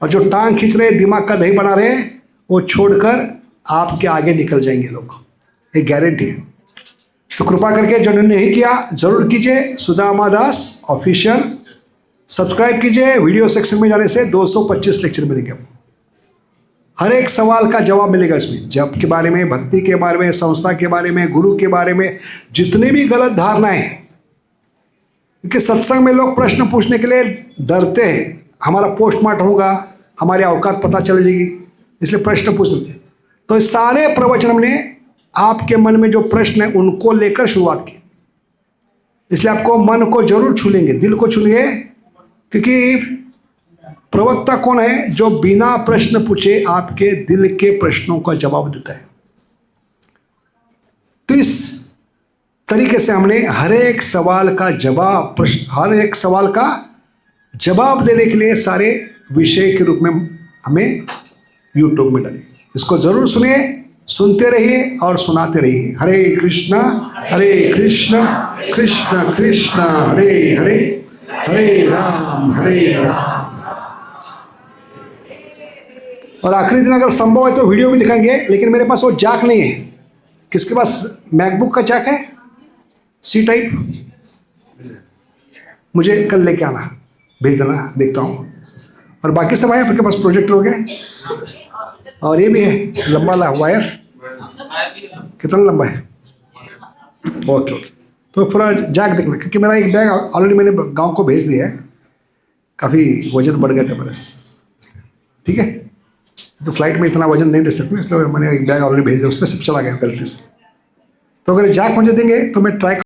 और जो टांग खींच रहे, दिमाग का दही बना रहे, वो छोड़कर आपके आगे निकल जाएंगे लोग, एक गारंटी है। तो कृपा करके जिन्होंने नहीं किया जरूर कीजिए। सुदामा दास ऑफिशियल सब्सक्राइब कीजिए। वीडियो सेक्शन में जाने से 225 लेक्चर मिलेंगे, हर एक सवाल का जवाब मिलेगा इसमें। जप के बारे में, भक्ति के बारे में, संस्था के बारे में, गुरु के बारे में, जितनी भी गलत धारणाएं, क्योंकि सत्संग में लोग प्रश्न पूछने के लिए डरते हैं, हमारा पोस्टमार्टम होगा, हमारी औकात पता चल जाएगी, इसलिए प्रश्न पूछ लेते हैं। तो इस सारे प्रवचन हमने आपके मन में जो प्रश्न है उनको लेकर शुरुआत की, इसलिए आपको मन को जरूर छू लेंगे, दिल को छू लेंगे, क्योंकि प्रवक्ता कौन है? जो बिना प्रश्न पूछे आपके दिल के प्रश्नों का जवाब देता है। तो इस तरीके से हमने हर एक सवाल का जवाब देने के लिए सारे विषय के रूप में हमें यूट्यूब में डाले। इसको जरूर सुनिए, सुनते रहिए और सुनाते रहिए। हरे कृष्णा कृष्ण कृष्ण हरे हरे, हरे राम। और आखिरी दिन अगर संभव है तो वीडियो भी दिखाएंगे, लेकिन मेरे पास वो जैक नहीं है। किसके पास मैकबुक का जैक है? C type? मुझे कल लेके आना, भेज देना, देखता हूँ। और बाकी सब है आपके पास, प्रोजेक्टर हो गया, और ये भी है लंबा वायर। कितना लंबा है? ओके। तो पूरा जैक देखना, क्योंकि मेरा एक बैग ऑलरेडी मैंने गांव को भेज दिया है, काफ़ी वजन बढ़ गया था बरस, ठीक है। तो फ्लाइट में इतना वजन नहीं ले सकते, इसलिए मैंने एक बैग ऑलरेडी भेज दिया, उसमें सब चला गया गलती से। तो अगर जैक मुझे देंगे तो मैं ट्राई